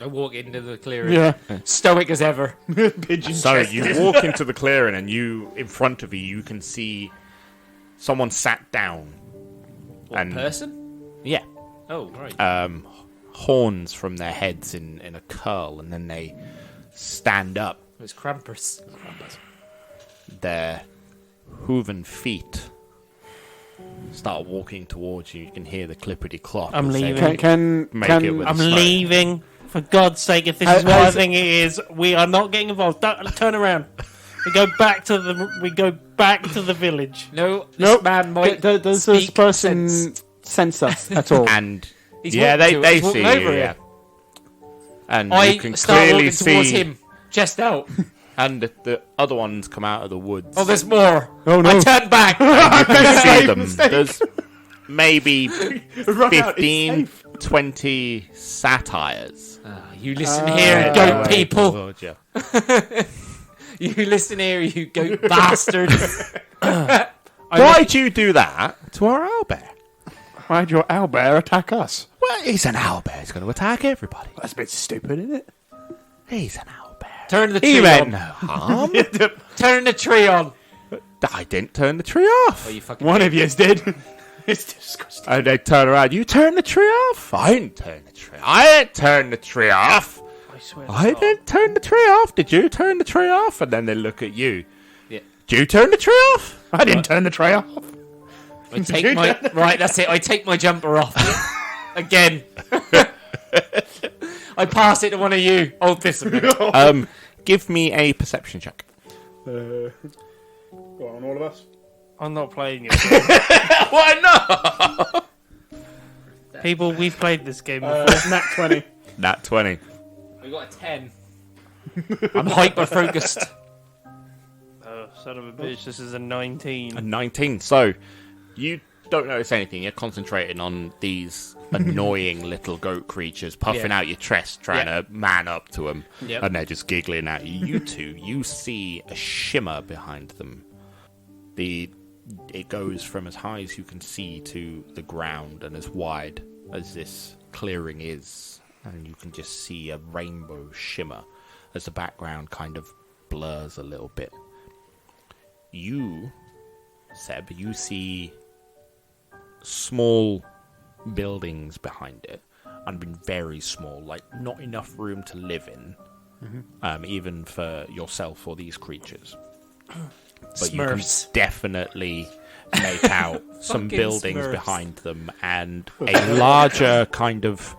I walk into the clearing. Yeah. Stoic as ever. Pigeon So chest. you walk into the clearing and in front of you can see someone sat down. What, And- person? Yeah. Oh, right. Horns from their heads in a curl, and then they stand up. It's Krampus. Their hooven feet start walking towards you. You can hear the clippity clop. I'm as they leaving. Can Make can it with- I'm It's like- leaving. For God's sake, if this How- is what I how's- think it is, we are not getting involved. Don't, turn around. We go back to the village. No, this Nope. man might does this speak person sense. sense us at all? And He's yeah, walking to us, they he's see walking over you. here. Yeah. And I you can start clearly walking towards see, him, chest out. and the other ones come out of the woods. Oh, there's more. Oh no! I turn back. You can see them. Mistake. There's maybe Run out, it's 15, safe. 20 satyrs. You listen here, goat people. Towards you. You listen here, you goat bastard. Why'd you do that to our owlbear? Why'd your owlbear attack us? Well, he's an owlbear. He's going to attack everybody. That's a bit stupid, isn't it? He's an owlbear. Turn the He tree meant on. no harm. Turn the tree on. I didn't turn the tree off. Oh, you fucking One of yous did. It's disgusting. And they turn around. You turn the tree off? I didn't turn the tree. I didn't turn the tree off. I swear to I God. didn't turn the tree off. Did you turn the tree off? And then they look at you. Yeah. Did you turn the tree off? I didn't turn the tray off. I take my right. That's it. I take my jumper off again. I pass it to one of you. Hold this a minute. Give me a perception check. Go on, all of us. I'm not playing it. Why not? People, we've played this game before. Nat 20. Nat 20. We got a 10. I'm hyper focused. Oh, son of a bitch, this is a 19. A 19. So, you don't notice anything. You're concentrating on these annoying little goat creatures puffing out your chest, trying to man up to them. Yep. And they're just giggling at you. You two, you see a shimmer behind them. It goes from as high as you can see to the ground and as wide as this clearing is. And you can just see a rainbow shimmer as the background kind of blurs a little bit. You, Seb, you see small buildings behind it. And been very small, like not enough room to live in, even for yourself or these creatures. But you can Smurfs. definitely make out some Fucking buildings Smurfs. behind them and a larger kind of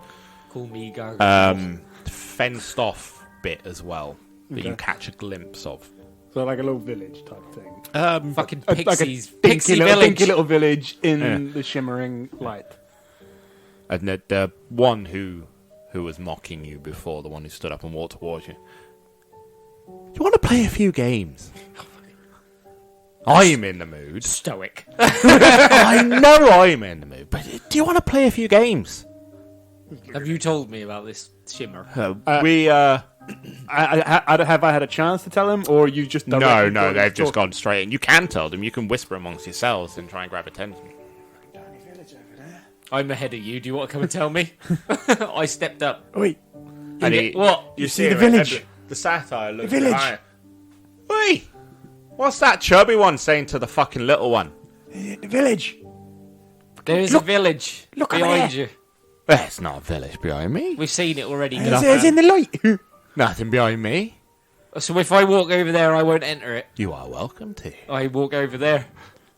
Call me Gargoyle. fenced off bit as well that you Okay. catch a glimpse of. So like a little village type thing. Fucking Like a pixies. dinky Pixie little, village. dinky little village in Yeah. the shimmering light. And the one who was mocking you before, the one who stood up and walked towards you. Do you want to play a few games? I'm in the mood. Stoic. I know I'm in the mood, but do you want to play a few games? Have you told me about this shimmer? Have I had a chance to tell him, or you just No, directly no, got they've to just talk? gone straight in. You can tell them. You can whisper amongst yourselves and try and grab attention. I'm ahead of you. Do you want to come and tell me? I stepped up. Wait, And he, What? you see the village? The satire looks village. behind. Wait, what's that chubby one saying to the fucking little one? The village. There's a village look over behind there. you. There's not a village behind me. We've seen it already. It's in the light. Nothing behind me. So if I walk over there, I won't enter it. You are welcome to. I walk over there.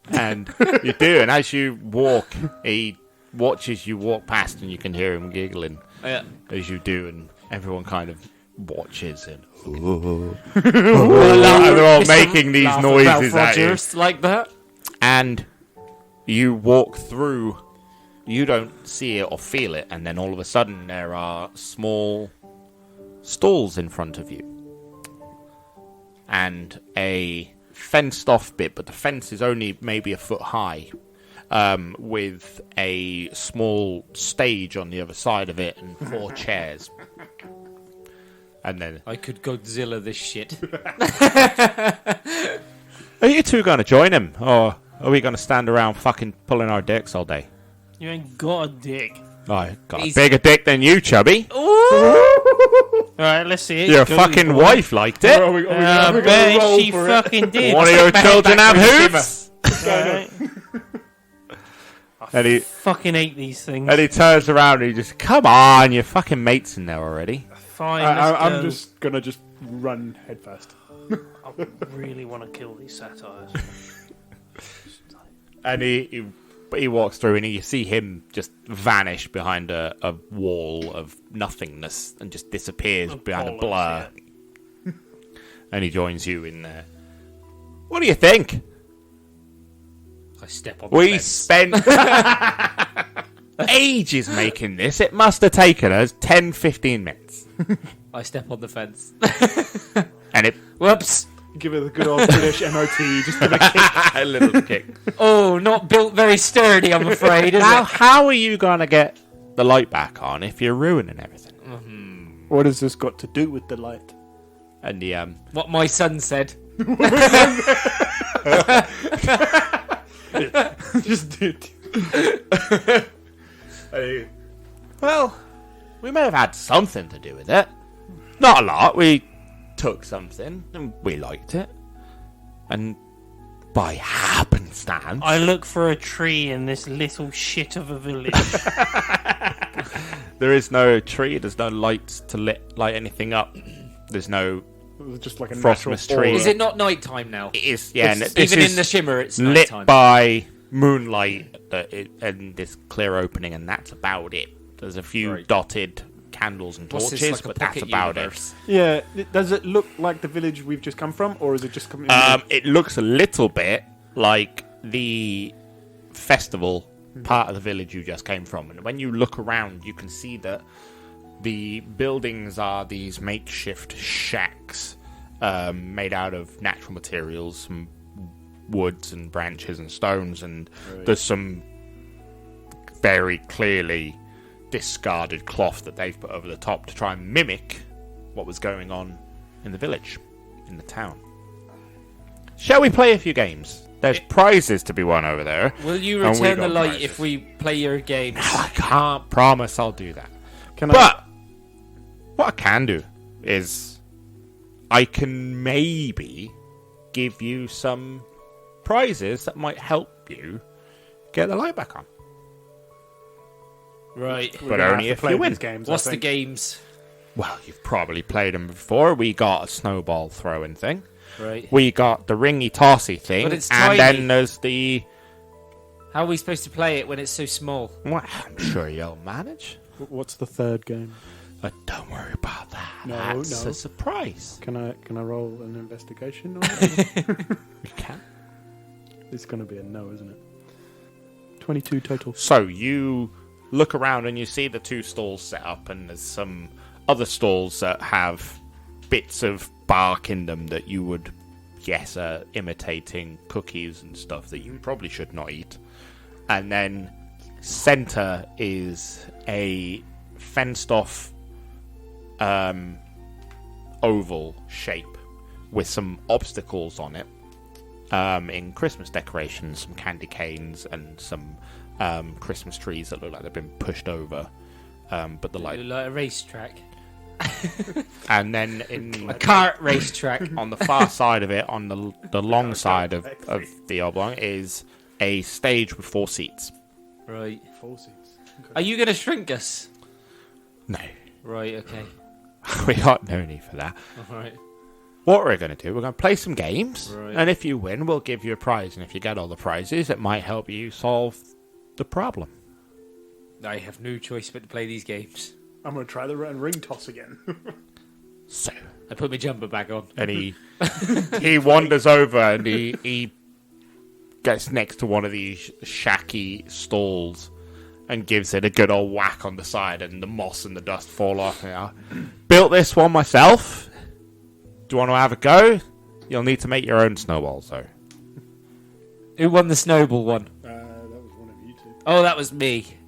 And you do, and as you walk, he watches you walk past, and you can hear him giggling Yeah. as you do, and everyone kind of watches and And they're all making these noises at you. Rodgers like that. And you walk through, you don't see it or feel it, and then all of a sudden there are small stalls in front of you. And a fenced off bit, but the fence is only maybe a foot high, with a small stage on the other side of it and 4 chairs. And then, I could Godzilla this shit. are you two going to join him? Or are we going to stand around fucking pulling our dicks all day? You ain't got a dick. I got He's- a bigger dick than you, chubby. Alright, let's see it. Your Go, fucking boy. wife liked it. I bet she fucking did. One of your children have hooves. Alright. And he Fucking hate these things. and he turns around and he just, come on, your fucking mate's in there already. Fine, let's I'm go. just gonna run headfirst. I really want to kill these satires. And he walks through and you see him just vanish behind a wall of nothingness and just disappears behind a blur. Yeah. And he joins you in there. What do you think? I step on the We fence. spent ages making this. It must have taken us 10, 15 minutes. I step on the fence. And it... Whoops. Give it a good old British MOT, just give it a kick. a little kick. Oh, not built very sturdy, I'm afraid, is Now, it? how are you going to get the light back on if you're ruining everything? What has this got to do with the light? And the What my son said. Just did. well, we may have had something to do with it. Not a lot. We took something and we liked it. And by happenstance, I look for a tree in this little shit of a village. there is no tree. There's no lights to light anything up. There's no Just like a Frostmas natural tree. aura. Is it not night time now? It is, yeah. And It's- this even is in the shimmer, it's lit nighttime. by moonlight and this clear opening, and that's about it. There's a few Right. dotted candles and What's torches, this, like a but that's pocket about universe? Yeah, does it look like the village we've just come from, or is it just coming? it. It looks a little bit like the festival part of the village you just came from, and when you look around, you can see that the buildings are these makeshift shacks made out of natural materials, some woods and branches and stones, and there's some very clearly discarded cloth that they've put over the top to try and mimic what was going on in the village, in the town. Shall we play a few games? There's prizes to be won over there. Will you And we return the got light prizes. if we play your games? I can't promise I'll do that. Can I? But what I can do is I can maybe give you some prizes that might help you get the light back on. Right. We're but gonna only have if to play you win. these games. What's I the think. games? Well, you've probably played them before. We got a snowball throwing thing. Right. We got the ringy tossy thing. But it's and tiny. then there's the... How are we supposed to play it when it's so small? Well, I'm sure you'll manage. What's the third game? Don't worry about that. No, That's no. a surprise. Can I roll an investigation on it? You can. It's going to be a no, isn't it? 22 total. So you look around and you see the two stalls set up, and there's some other stalls that have bits of bark in them that you would guess are imitating cookies and stuff that you probably should not eat. And then center is a fenced off oval shape with some obstacles on it in Christmas decorations, some candy canes and some Christmas trees that look like they've been pushed over, but the light. Like a racetrack. And then in A kart racetrack. on the far side of it, on the long side of the oblong, is a stage with 4 seats. Right. 4 seats. Are you going to shrink us? No, Right, okay. we got no need for that. Alright. What we're going to do, we're going to play some games, Right. and if you win, we'll give you a prize. And if you get all the prizes, it might help you solve the problem. I have no choice but to play these games. I'm going to try the ring toss again. So, I put my jumper back on. and he wanders over and he gets next to one of these shacky stalls and gives it a good old whack on the side, and the moss and the dust fall off. And I built this one myself. Do you want to have a go? You'll need to make your own snowballs, though. Who won the snowball one? That was one of you two. Oh, that was me.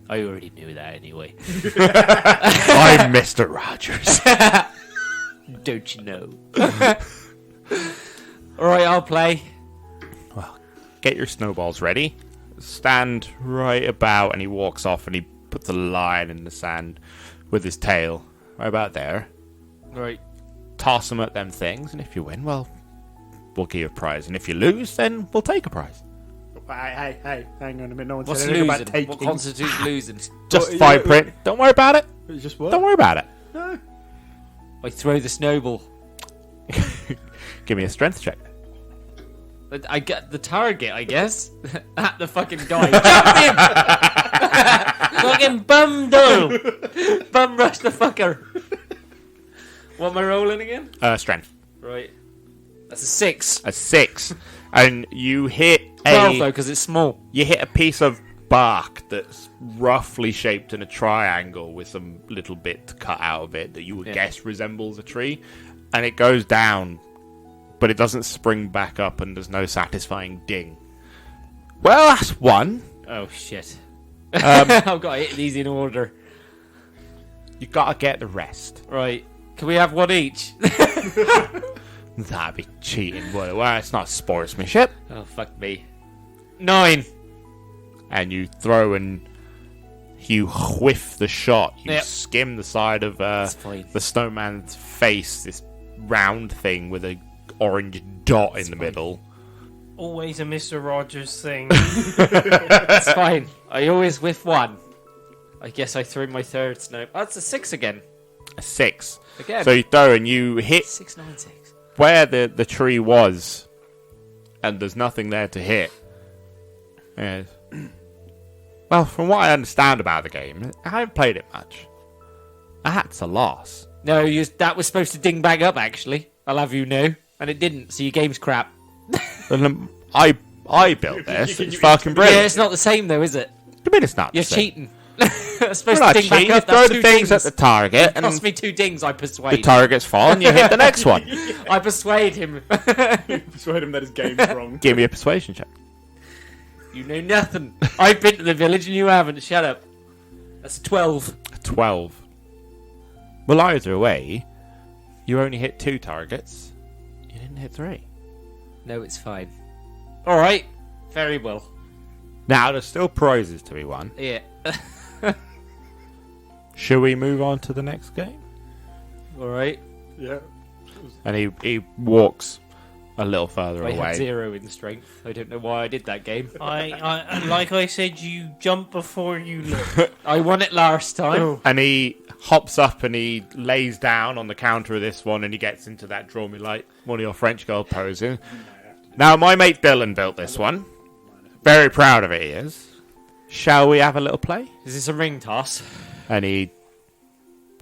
I already knew that anyway. I'm Mr. Rodgers. Don't you know? Alright, I'll play. Get your snowballs ready. Stand right about, and he walks off and he puts a line in the sand with his tail. Right about there. Right. Toss them at them things, and if you win, well, we'll give you a prize. And if you lose, then we'll take a prize. Hey, hang on a minute. No one What's said anything losing? about taking. What constitutes losing? Just Well, fine yeah, print. Don't worry about it. It's just what? Don't worry about it. No. I throw the snowball. Give me a strength check. I get the target, I guess. At the fucking guy. Jump him! Fucking bum doll! Bum rush the fucker. What am I rolling again? Strength. Right. That's a 6. A 6. And you hit 12 though, because it's small. you hit a piece of bark that's roughly shaped in a triangle with some little bit cut out of it that you would guess resembles a tree, and it goes down, but it doesn't spring back up, and there's no satisfying ding. Well, that's one. Oh, shit. I've got to hit these in order. You gotta get the rest. Right. Can we have one each? That'd be cheating. Well, it's not sportsmanship. Oh, fuck me. 9. And you throw and you whiff the shot. You skim the side of the snowman's face, this round thing with a orange dot in the middle. Always a Mr. Rogers thing. It's fine. I always whiff one. I guess I threw my third snow. Oh, that's a 6 again. A 6. Again. So you throw and you hit 6, 9, 6. where the tree was, and there's nothing there to hit. Yes. Well, from what I understand about the game, I haven't played it much. That's a loss. No, that was supposed to ding back up, actually. I'll have you know. And it didn't, so your game's crap. I built this. It's fucking brilliant. Yeah, it's not the same, though, is it? I mean, it's not. You're the same. cheating. It's supposed We're to not ding back cheating. up. You throw That's the 2 things dings. at the target, It cost and me 2 dings, I persuade the target's fall, and you hit the next one. I persuade him. Persuade him that his game's wrong. Give me a persuasion check. You know nothing. I've been to the village and you haven't. Shut up. That's a 12. A 12. Well, either way, you only hit 2 targets. You didn't hit 3. No, it's fine. Alright. Very well. Now, there's still prizes to be won. Yeah. Should we move on to the next game? Alright. Yeah. And he walks a little further I had away. 0 in strength. I don't know why I did that game. I like I said, you jump before you look. I won it last time. And he hops up and he lays down on the counter of this one, and he gets into that draw me like one of your French girl posing. Now, my mate Dylan built this one. Very proud of it, he is. Shall we have a little play? Is this a ring toss? And he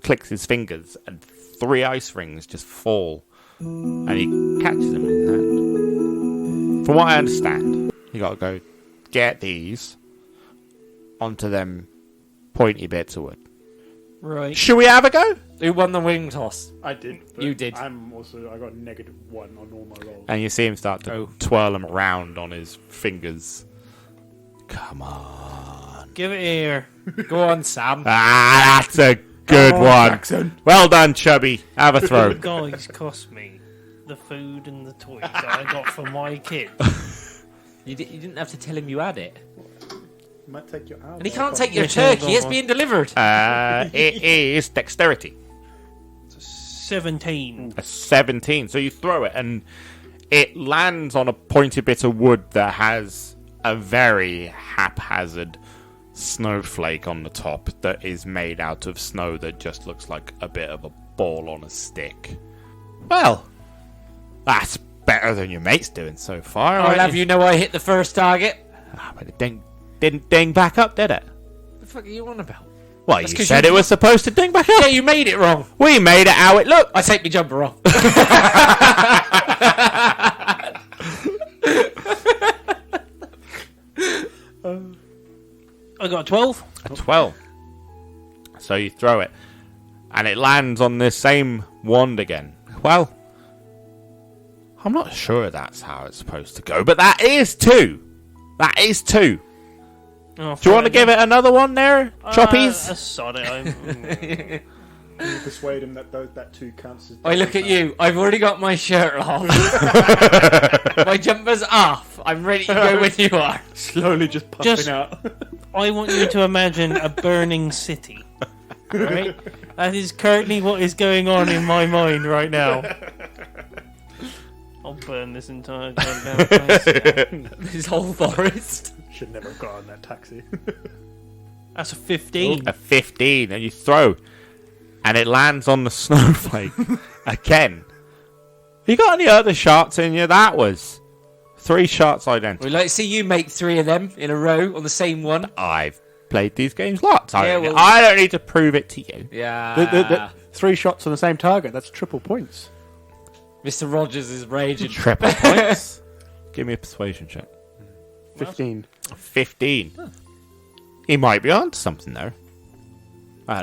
clicks his fingers, and 3 ice rings just fall. And he catches them in his hand. From what I understand, you gotta go get these onto them pointy bits of wood. Right. Should we have a go? Who won the ring toss? I did. But You did. I got -1 on all my rolls. And you see him start to twirl them around on his fingers. Come on. Give it here. Go on, Sam. Ah, that's a good one. Well done, Chubby. Have a throw. Guys cost me the food and the toys that I got for my kid. You didn't have to tell him you had it. Might take your hour. And he can't take your Yes, yeah, turkey. It's being delivered. It is dexterity. 17. A 17. So you throw it, and it lands on a pointy bit of wood that has a very haphazard snowflake on the top that is made out of snow that just looks like a bit of a ball on a stick. Well, that's better than your mate's doing so far. I'll have you know I hit the first target. But it didn't ding back up, did it? What the fuck are you on about? Well, That's you 'cause said you- it was supposed to ding back up. Yeah, you made it wrong. We made it how it looked. I take my jumper off. I got a 12. A 12. So you throw it, and it lands on the same wand again. Well, I'm not sure that's how it's supposed to go, but that is 2. That is 2. Oh, Do you want to give it another one there, Choppies? Sod it. You persuade him that 2 counts as. I look at you. I've already got my shirt off. My jumper's off. I'm ready to go when you are. Slowly just puffing Just- out. I want you to imagine a burning city. Right? That is currently what is going on in my mind right now. I'll burn this entire goddamn place. This whole forest. Should never have got on that taxi. That's a 15. A 15, and you throw, and it lands on the snowflake again. You got any other shots in you? That was 3 shots identical. We'd like to see you make 3 of them in a row on the same one. I've played these games lots. Yeah, well- I don't need to prove it to you. Yeah. The 3 shots on the same target, that's triple points. Mr. Rogers is raging. Triple points. Give me a persuasion check. 15. 15. He might be onto something there.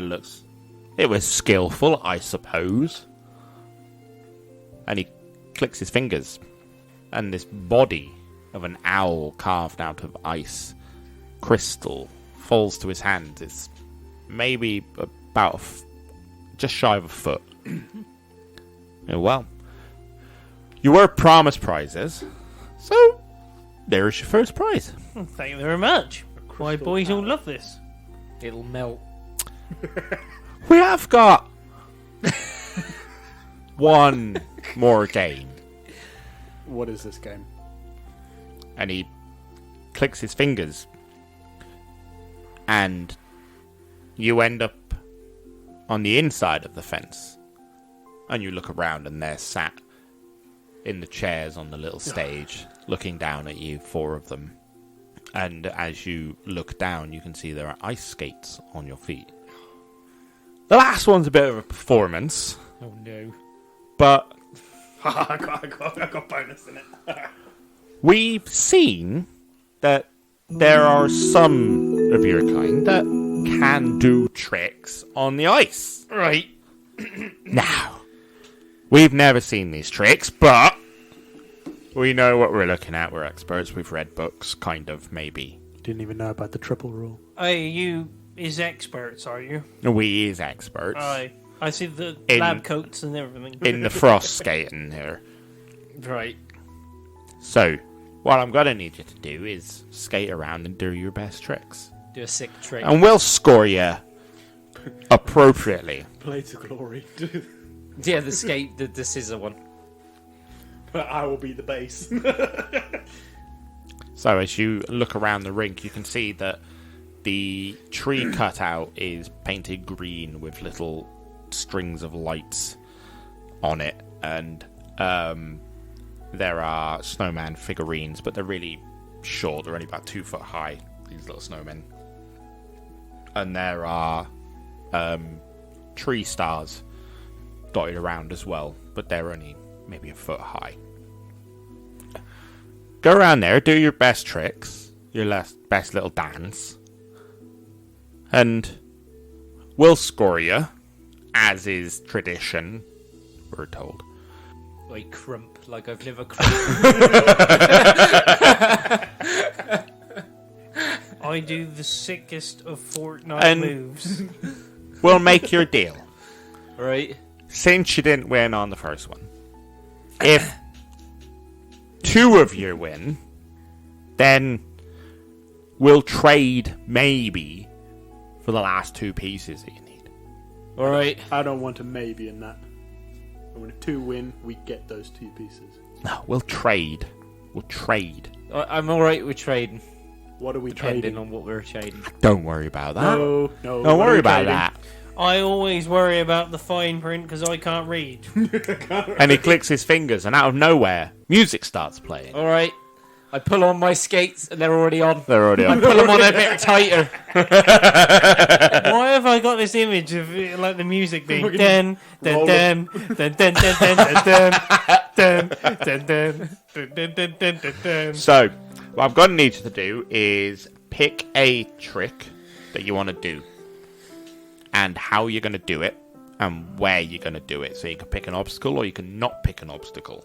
Looks. It was skillful, I suppose. And he clicks his fingers. And this body of an owl carved out of ice crystal falls to his hand. It's maybe about just shy of a foot. Well, you were promised prizes, so there's your first prize. Thank you very much. My boys all love this. It'll melt. We have got one more game. What is this game? And he clicks his fingers. And you end up on the inside of the fence. And you look around and they're sat in the chairs on the little stage, looking down at you, 4 of them. And as you look down, you can see there are ice skates on your feet. The last one's a bit of a performance. Oh no. But I got bonus in it. we've seen that there are some of your kind that can do tricks on the ice. Right. Now, we've never seen these tricks, but we know what we're looking at. We're experts. We've read books, kind of, maybe. Didn't even know about the triple rule. Hey, you is experts, are you? We is experts. Aye. I see the In- lab coats and everything. In the frost skating here. Right. So, what I'm going to need you to do is skate around and do your best tricks. Do a sick trick. And we'll score you appropriately. Play to glory. Yeah, the skate, the scissor one. But I will be the base. So as you look around the rink, you can see that the tree cutout is painted green with little strings of lights on it. And there are snowman figurines, but they're really short. They're only about 2 foot high, these little snowmen. And there are tree stars dotted around as well, but they're only maybe a foot high. Go around there, do your best tricks, your best little dance, and we'll score you, as is tradition, we're told. I crump like I've never crumped. I do the sickest of Fortnite And- moves. We'll make your deal. Right. Since you didn't win on the first one, if 2 of you win, then we'll trade maybe for the last 2 pieces that you need. Alright. I don't want a maybe in that. And when 2 win, we get those 2 pieces. No, we'll trade. We'll trade. I'm alright with trading, What are we depending trading? on what we're trading. Don't worry about that. No. Don't what are worry we about trading? that. I always worry about the fine print because I can't read. And he clicks his fingers, and out of nowhere, music starts playing. Alright. I pull on my skates and they're already on. They're already I on. pull them on a bit tighter. Why have I got this image of like the music being dun dun dun dun dun dun dun dun dun dun dun dun dun dun. So, what I'm going to need you to do is pick a trick that you want to do, and how you're going to do it, and where you're going to do it. So you can pick an obstacle, or you can not pick an obstacle.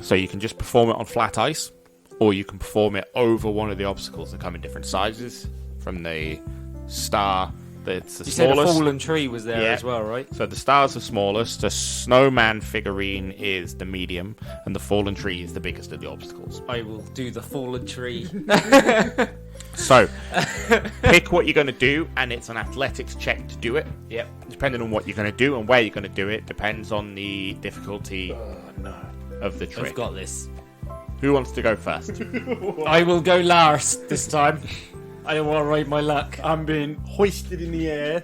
So you can just perform it on flat ice, or you can perform it over one of the obstacles that come in different sizes, from the star that's the You said a smallest. fallen tree was there Yeah. as well, right? So the star's the smallest, the snowman figurine is the medium, and the fallen tree is the biggest of the obstacles. I will do the fallen tree. So, pick what you're going to do, and it's an athletics check to do it. Yep. Depending on what you're going to do and where you're going to do it, depends on the difficulty of the trick. I've got this. Who wants to go first? I will go last this time. I don't want to ride my luck. I'm being hoisted in the air.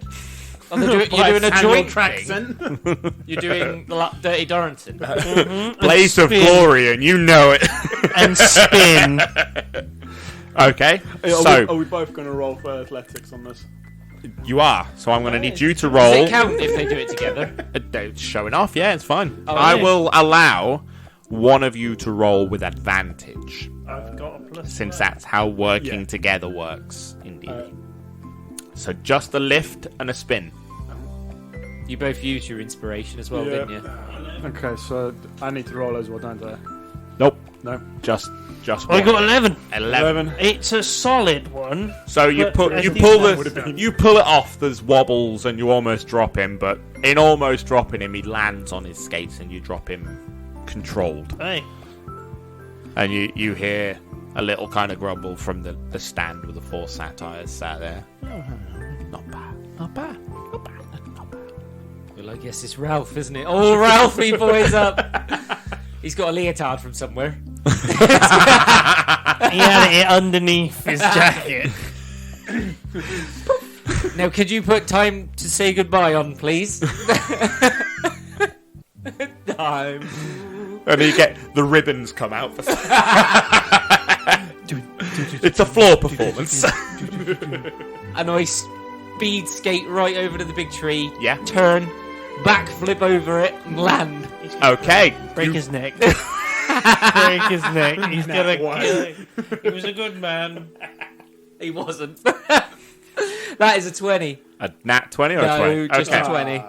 Oh, you're doing a joint thing. Trackson. You're doing the Dirty Darrington. Blaze of spin. glory, and you know it. And spin. Okay, Are so we both going to roll for athletics on this? you are. So I'm going to need you to Does roll. it count if they do it together? It's showing off, yeah, it's fine. Oh, I yeah. will allow one of you to roll with advantage, I've got a plus. since that's how working Yeah. together works in D&D. So just a lift and a spin. You both used your inspiration as well, didn't you? Okay, so I need to roll as well, don't I? Nope. No. Just I one. got 11. 11. It's a solid one. So you But pull I you think pull that the would've been- you pull it off. There's wobbles and you almost drop him, but in almost dropping him, he lands on his skates and you drop him controlled. Hey. And you hear a little kind of grumble from the stand with the 4 satyrs sat there. Not bad. Not bad. Not bad. Not bad. Well, I guess it's Ralph, isn't it? Oh, Ralphie, boys up. He's got a leotard from somewhere. He had it underneath his jacket. Now, could you put time to say goodbye on, please? Time. And you get the ribbons come out. It's a floor performance. And I speed skate right over to the big tree. Yeah. Turn, backflip over it, and land. Okay. Break his neck. Break his neck. He's gonna one. kill him. He was a good man. He wasn't. That is a 20. A nat 20 or a No, 20? just Okay. a 20.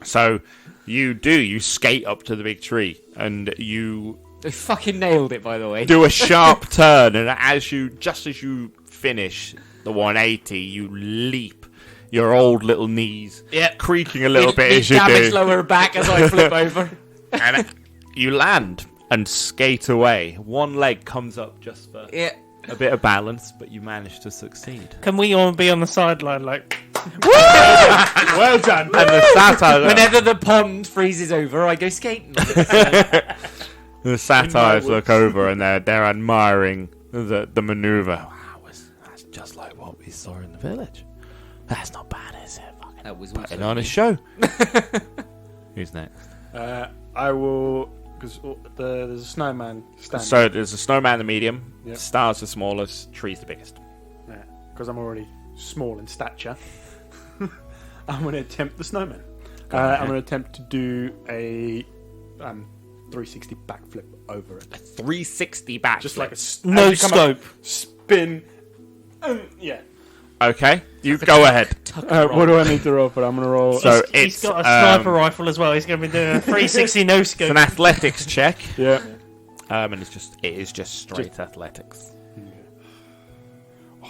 So you skate up to the big tree and you I fucking nailed it, by the way. do a sharp turn, and just as you finish the 180, you leap your old little knees, creaking a little bit as you damage do, lower back as I flip over. and you land and skate away. One leg comes up just for Yeah. a bit of balance, but you manage to succeed. Can we all be on the sideline like... Well done. And the satire, Whenever the pond freezes over, I go skating. the satires look over and they're admiring the maneuver. Wow, that's just like what we saw in the village. That's not bad, is it? Fucking That was putting also on a me. show. Who's next? I will, because there's a snowman standing. So there's a snowman, the medium, Yep. stars the smallest, trees the biggest. Because I'm already small in stature. I'm going to attempt the snowman. I'm going to attempt to do a 360 backflip over it. 360 back. Just like a No as you come up, scope. spin. Yeah. Okay, you go ahead. What do I need to roll for? I'm going to roll. So He's it's got a sniper rifle as well. He's going to be doing a 360 no it's scope. an athletics check, yeah. and it is just straight athletics.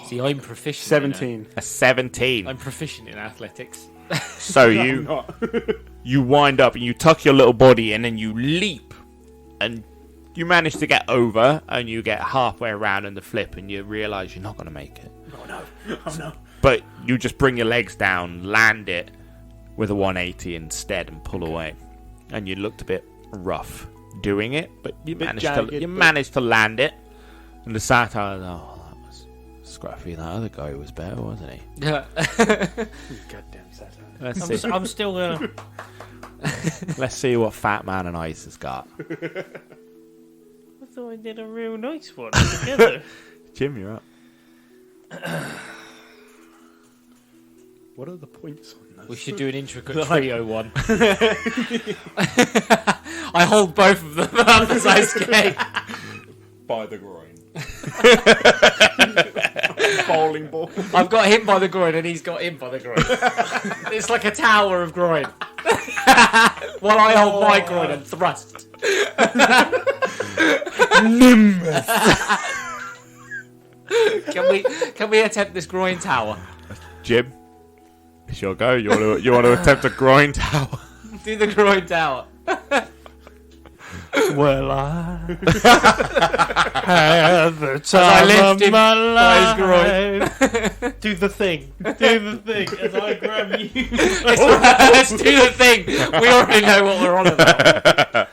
See, I'm proficient. 17. A 17. I'm proficient in athletics. So you wind up and you tuck your little body in and you leap, and you manage to get over, and you get halfway around in the flip, and you realise you're not going to make it. Oh no. But you just bring your legs down, land it with a 180 instead, and pull away. And you looked a bit rough doing it, but you managed to land it. And the satire, that was scruffy. That other guy was better, wasn't he? Yeah. Goddamn satire. Let's see. I'm still going to... Let's see what Fat Man and Ice has got. I thought I did a real nice one together. Jim, you're up. What are the points on this? We should do an intricate trio one. I hold both of them up as I skate. By the groin. Bowling ball. I've got him by the groin and he's got him by the groin. It's like a tower of groin. While I hold my groin and thrust. Nimbus. Can we attempt this groin tower? Jim, it's your go. You want to attempt a groin tower? Do the groin tower. Well, I had the I time lift of him my by life. Do the thing. Do the thing as I grab you. Let's do the thing. We already know what we're on about.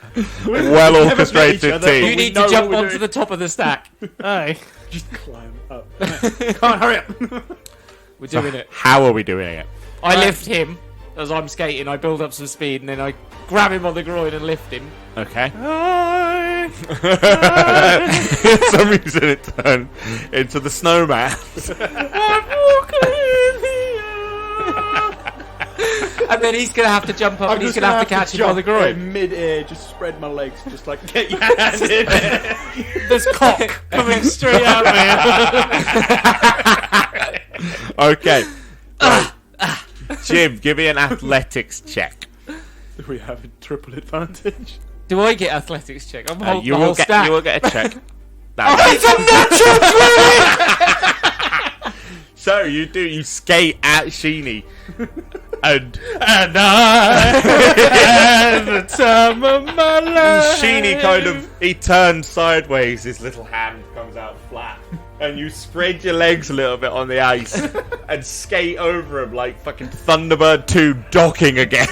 Well orchestrated You team. need to jump onto the top of the stack. Aye. Just climb up. Can't hurry up. We're doing it. How are we doing it? I lift him as I'm skating. I build up some speed and then I grab him on the groin and lift him. Okay. Some reason it turned into the snowman. And then he's gonna have to jump up and he's gonna have to catch him by the groin. In mid-air, just spread my legs, just like get your hands in there. There's cock coming straight out, man. Okay. Jim, give me an athletics check. Do we have a triple advantage? Do I get athletics check? I'm You the will whole get. stack. You will get a check. It's a natural 20! So you do. You skate at Sheeny, and I had the time of my life. Sheeny he turns sideways. His little hand comes out flat, and you spread your legs a little bit on the ice and skate over him like fucking Thunderbird 2 docking again.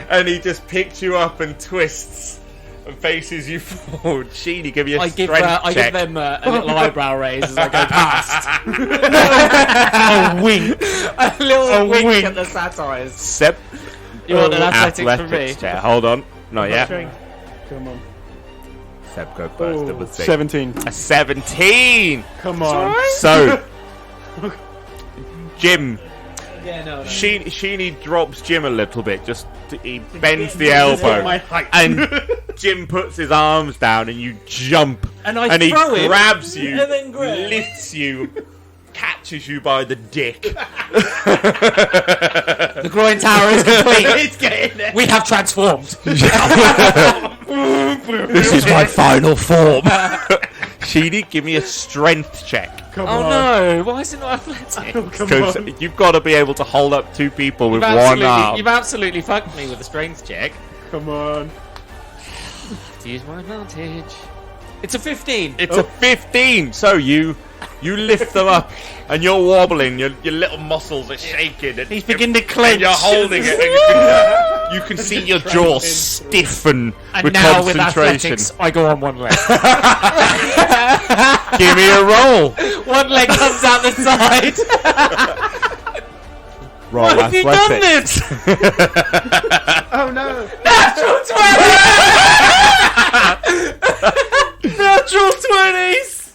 And he just picks you up and twists and faces you forward. Sheeny, give you a strength check. I give them a little eyebrow raise as I go past. A wink. A little wink wink. at the Satyrs. Sep. You want an athletics from me? check. Hold on. Not yet. Come on. Seb, go first. Double 17. A 17. Come on. So, Jim. Yeah, no. Sheeny drops Jim a little bit. He bends the elbow, my height. and Jim puts his arms down, and you jump, And I and he throw him, grabs you, and then grab. lifts you, catches you by the dick. The groin tower is complete. It's getting there. We have transformed. This is my final form. Sheeny, give me a strength check. Come Oh on. no! Why is it not athletic? Come Because on. you've got to be able to hold up two people with one arm. You've absolutely fucked me with a strength check. Come on. To use my advantage. It's a 15. It's a 15. So you lift them up, and you're wobbling. Your little muscles are shaking. And He's beginning to clench. and you're holding it. And you can see your jaw stiffen And with now with concentration. athletics, I go on one leg. Give me a roll. One leg comes out the side. Roll Have you done this? Oh no. Natural 20s.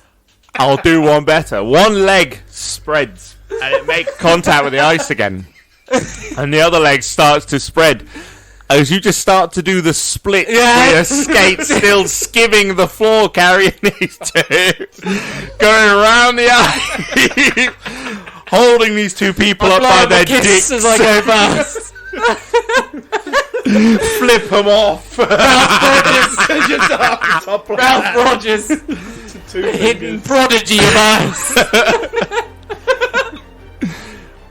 I'll do one better. One leg spreads, and it makes contact with the ice again. And the other leg starts to spread. As you just start to do the split with your skates still skimming the floor, carrying these two, going around the ice, holding these two people up by their dicks as I go past. flip them off. Ralph Rodgers, hidden prodigy of ice.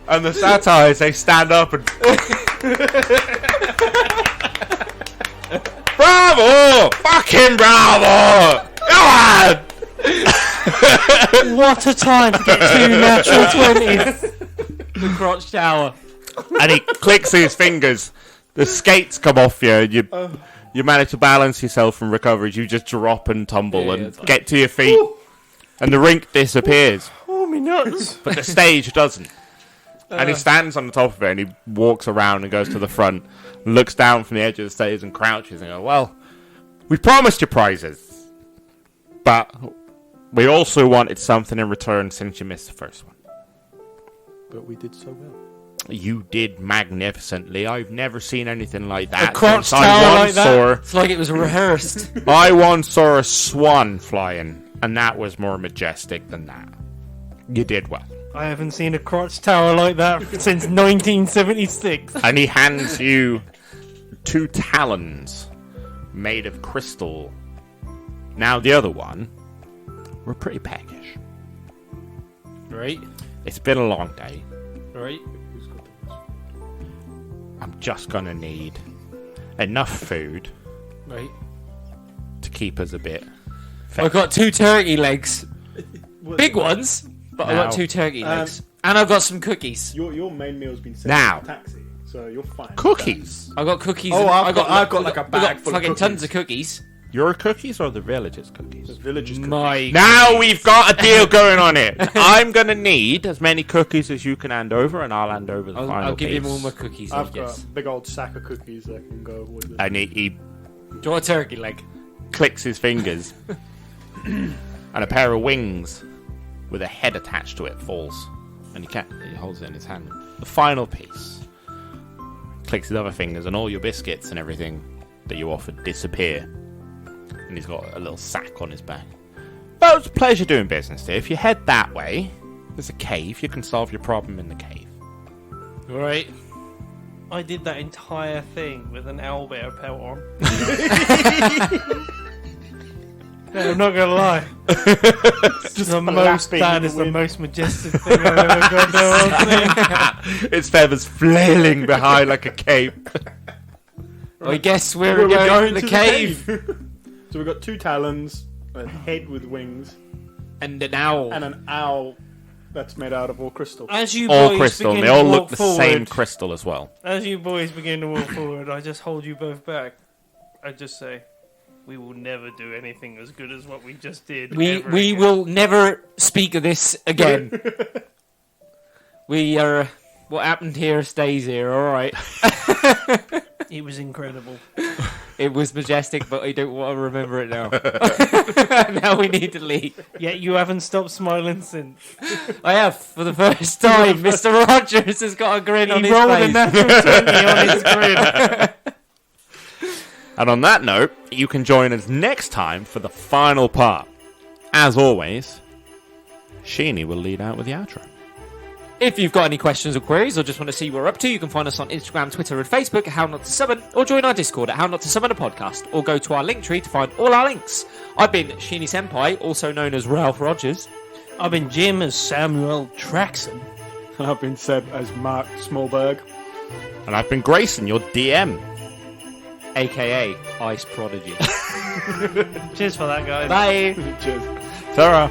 And the Satyrs, they stand up and bravo! Fucking bravo! Come on! What a time to get two natural 20s. The crotch tower. And he clicks his fingers. The skates come off you. You manage to balance yourself and recover as you just drop and tumble and get to your feet. And the rink disappears. Oh, me nuts. But the stage doesn't. And he stands on the top of it and he walks around and goes to the front, looks down from the edge of the stage and crouches and goes, well, we promised you prizes, but we also wanted something in return since you missed the first one. But we did so well. You did magnificently. I've never seen anything like that. A crotch since tower I like once that? It's like it was rehearsed. I once saw a swan flying, and that was more majestic than that. You did well. I haven't seen a crotch tower like that since 1976. And he hands you 2 talons made of crystal. Now, the other one, we're pretty peckish. Right? It's been a long day. Right? I'm just gonna need enough food Right. to keep us a bit I've got 2 turkey legs. Big ones, but I've Now- got 2 turkey legs. And I've got some cookies. Your main meal's been set Now. in a taxi, so you're fine. cookies. I've got cookies. Oh, and I've got like a I've bag got full of fucking cookies. tons of cookies. Your cookies or the villagers' cookies? Villagers. My Now we've got a deal going on here. I'm gonna need as many cookies as you can hand over, and I'll hand over the final I'll give him piece. all my cookies. I've I got guess. a big old sack of cookies that can go with it. And he Do you want a turkey leg? clicks his fingers, and a pair of wings with a head attached to it falls, and he holds it in his hand. The final piece clicks his other fingers, and all your biscuits and everything that you offered disappear. And he's got a little sack on his back. Well, it's a pleasure doing business here. If you head that way, There's a cave. You can solve your problem in the cave. Right. I did that entire thing with an owlbear pelt on. No, I'm not gonna lie. Just That is the most majestic thing I've ever got to. Its feathers flailing behind like a cape. I guess we're going to the cave. So we've got 2 talons, a head with wings, And an owl. and an owl that's made out of all crystal. As you All boys crystal. begin They all to look walk the forward, same crystal as well. As you boys begin to walk forward, I just hold you both back. I just say, we will never do anything as good as what we just did. We ever we again." will never speak of this again. We are. What happened here stays here. All right. It was incredible. It was majestic, but I don't want to remember it now. Now we need to leave. Yet you haven't stopped smiling since. I have for the first time. Mr. Rogers has got a grin on He his rolled a face. natural 20 on his grin. And on that note, you can join us next time for the final part. As always, Sheeny will lead out with the outro. If you've got any questions or queries, or just want to see what we're up to, you can find us on Instagram, Twitter, and Facebook at How Not to Summon, or join our Discord at How Not to Summon a Podcast, or go to our link tree to find all our links. I've been Sheeny Senpai, also known as Ralph Rodgers. I've been Jim as Samuel Trackson. I've been Seb as Mark Smallberg. And I've been Grayson, your DM. AKA Ice Prodigy. Cheers for that, guys. Bye. Cheers. Sarah.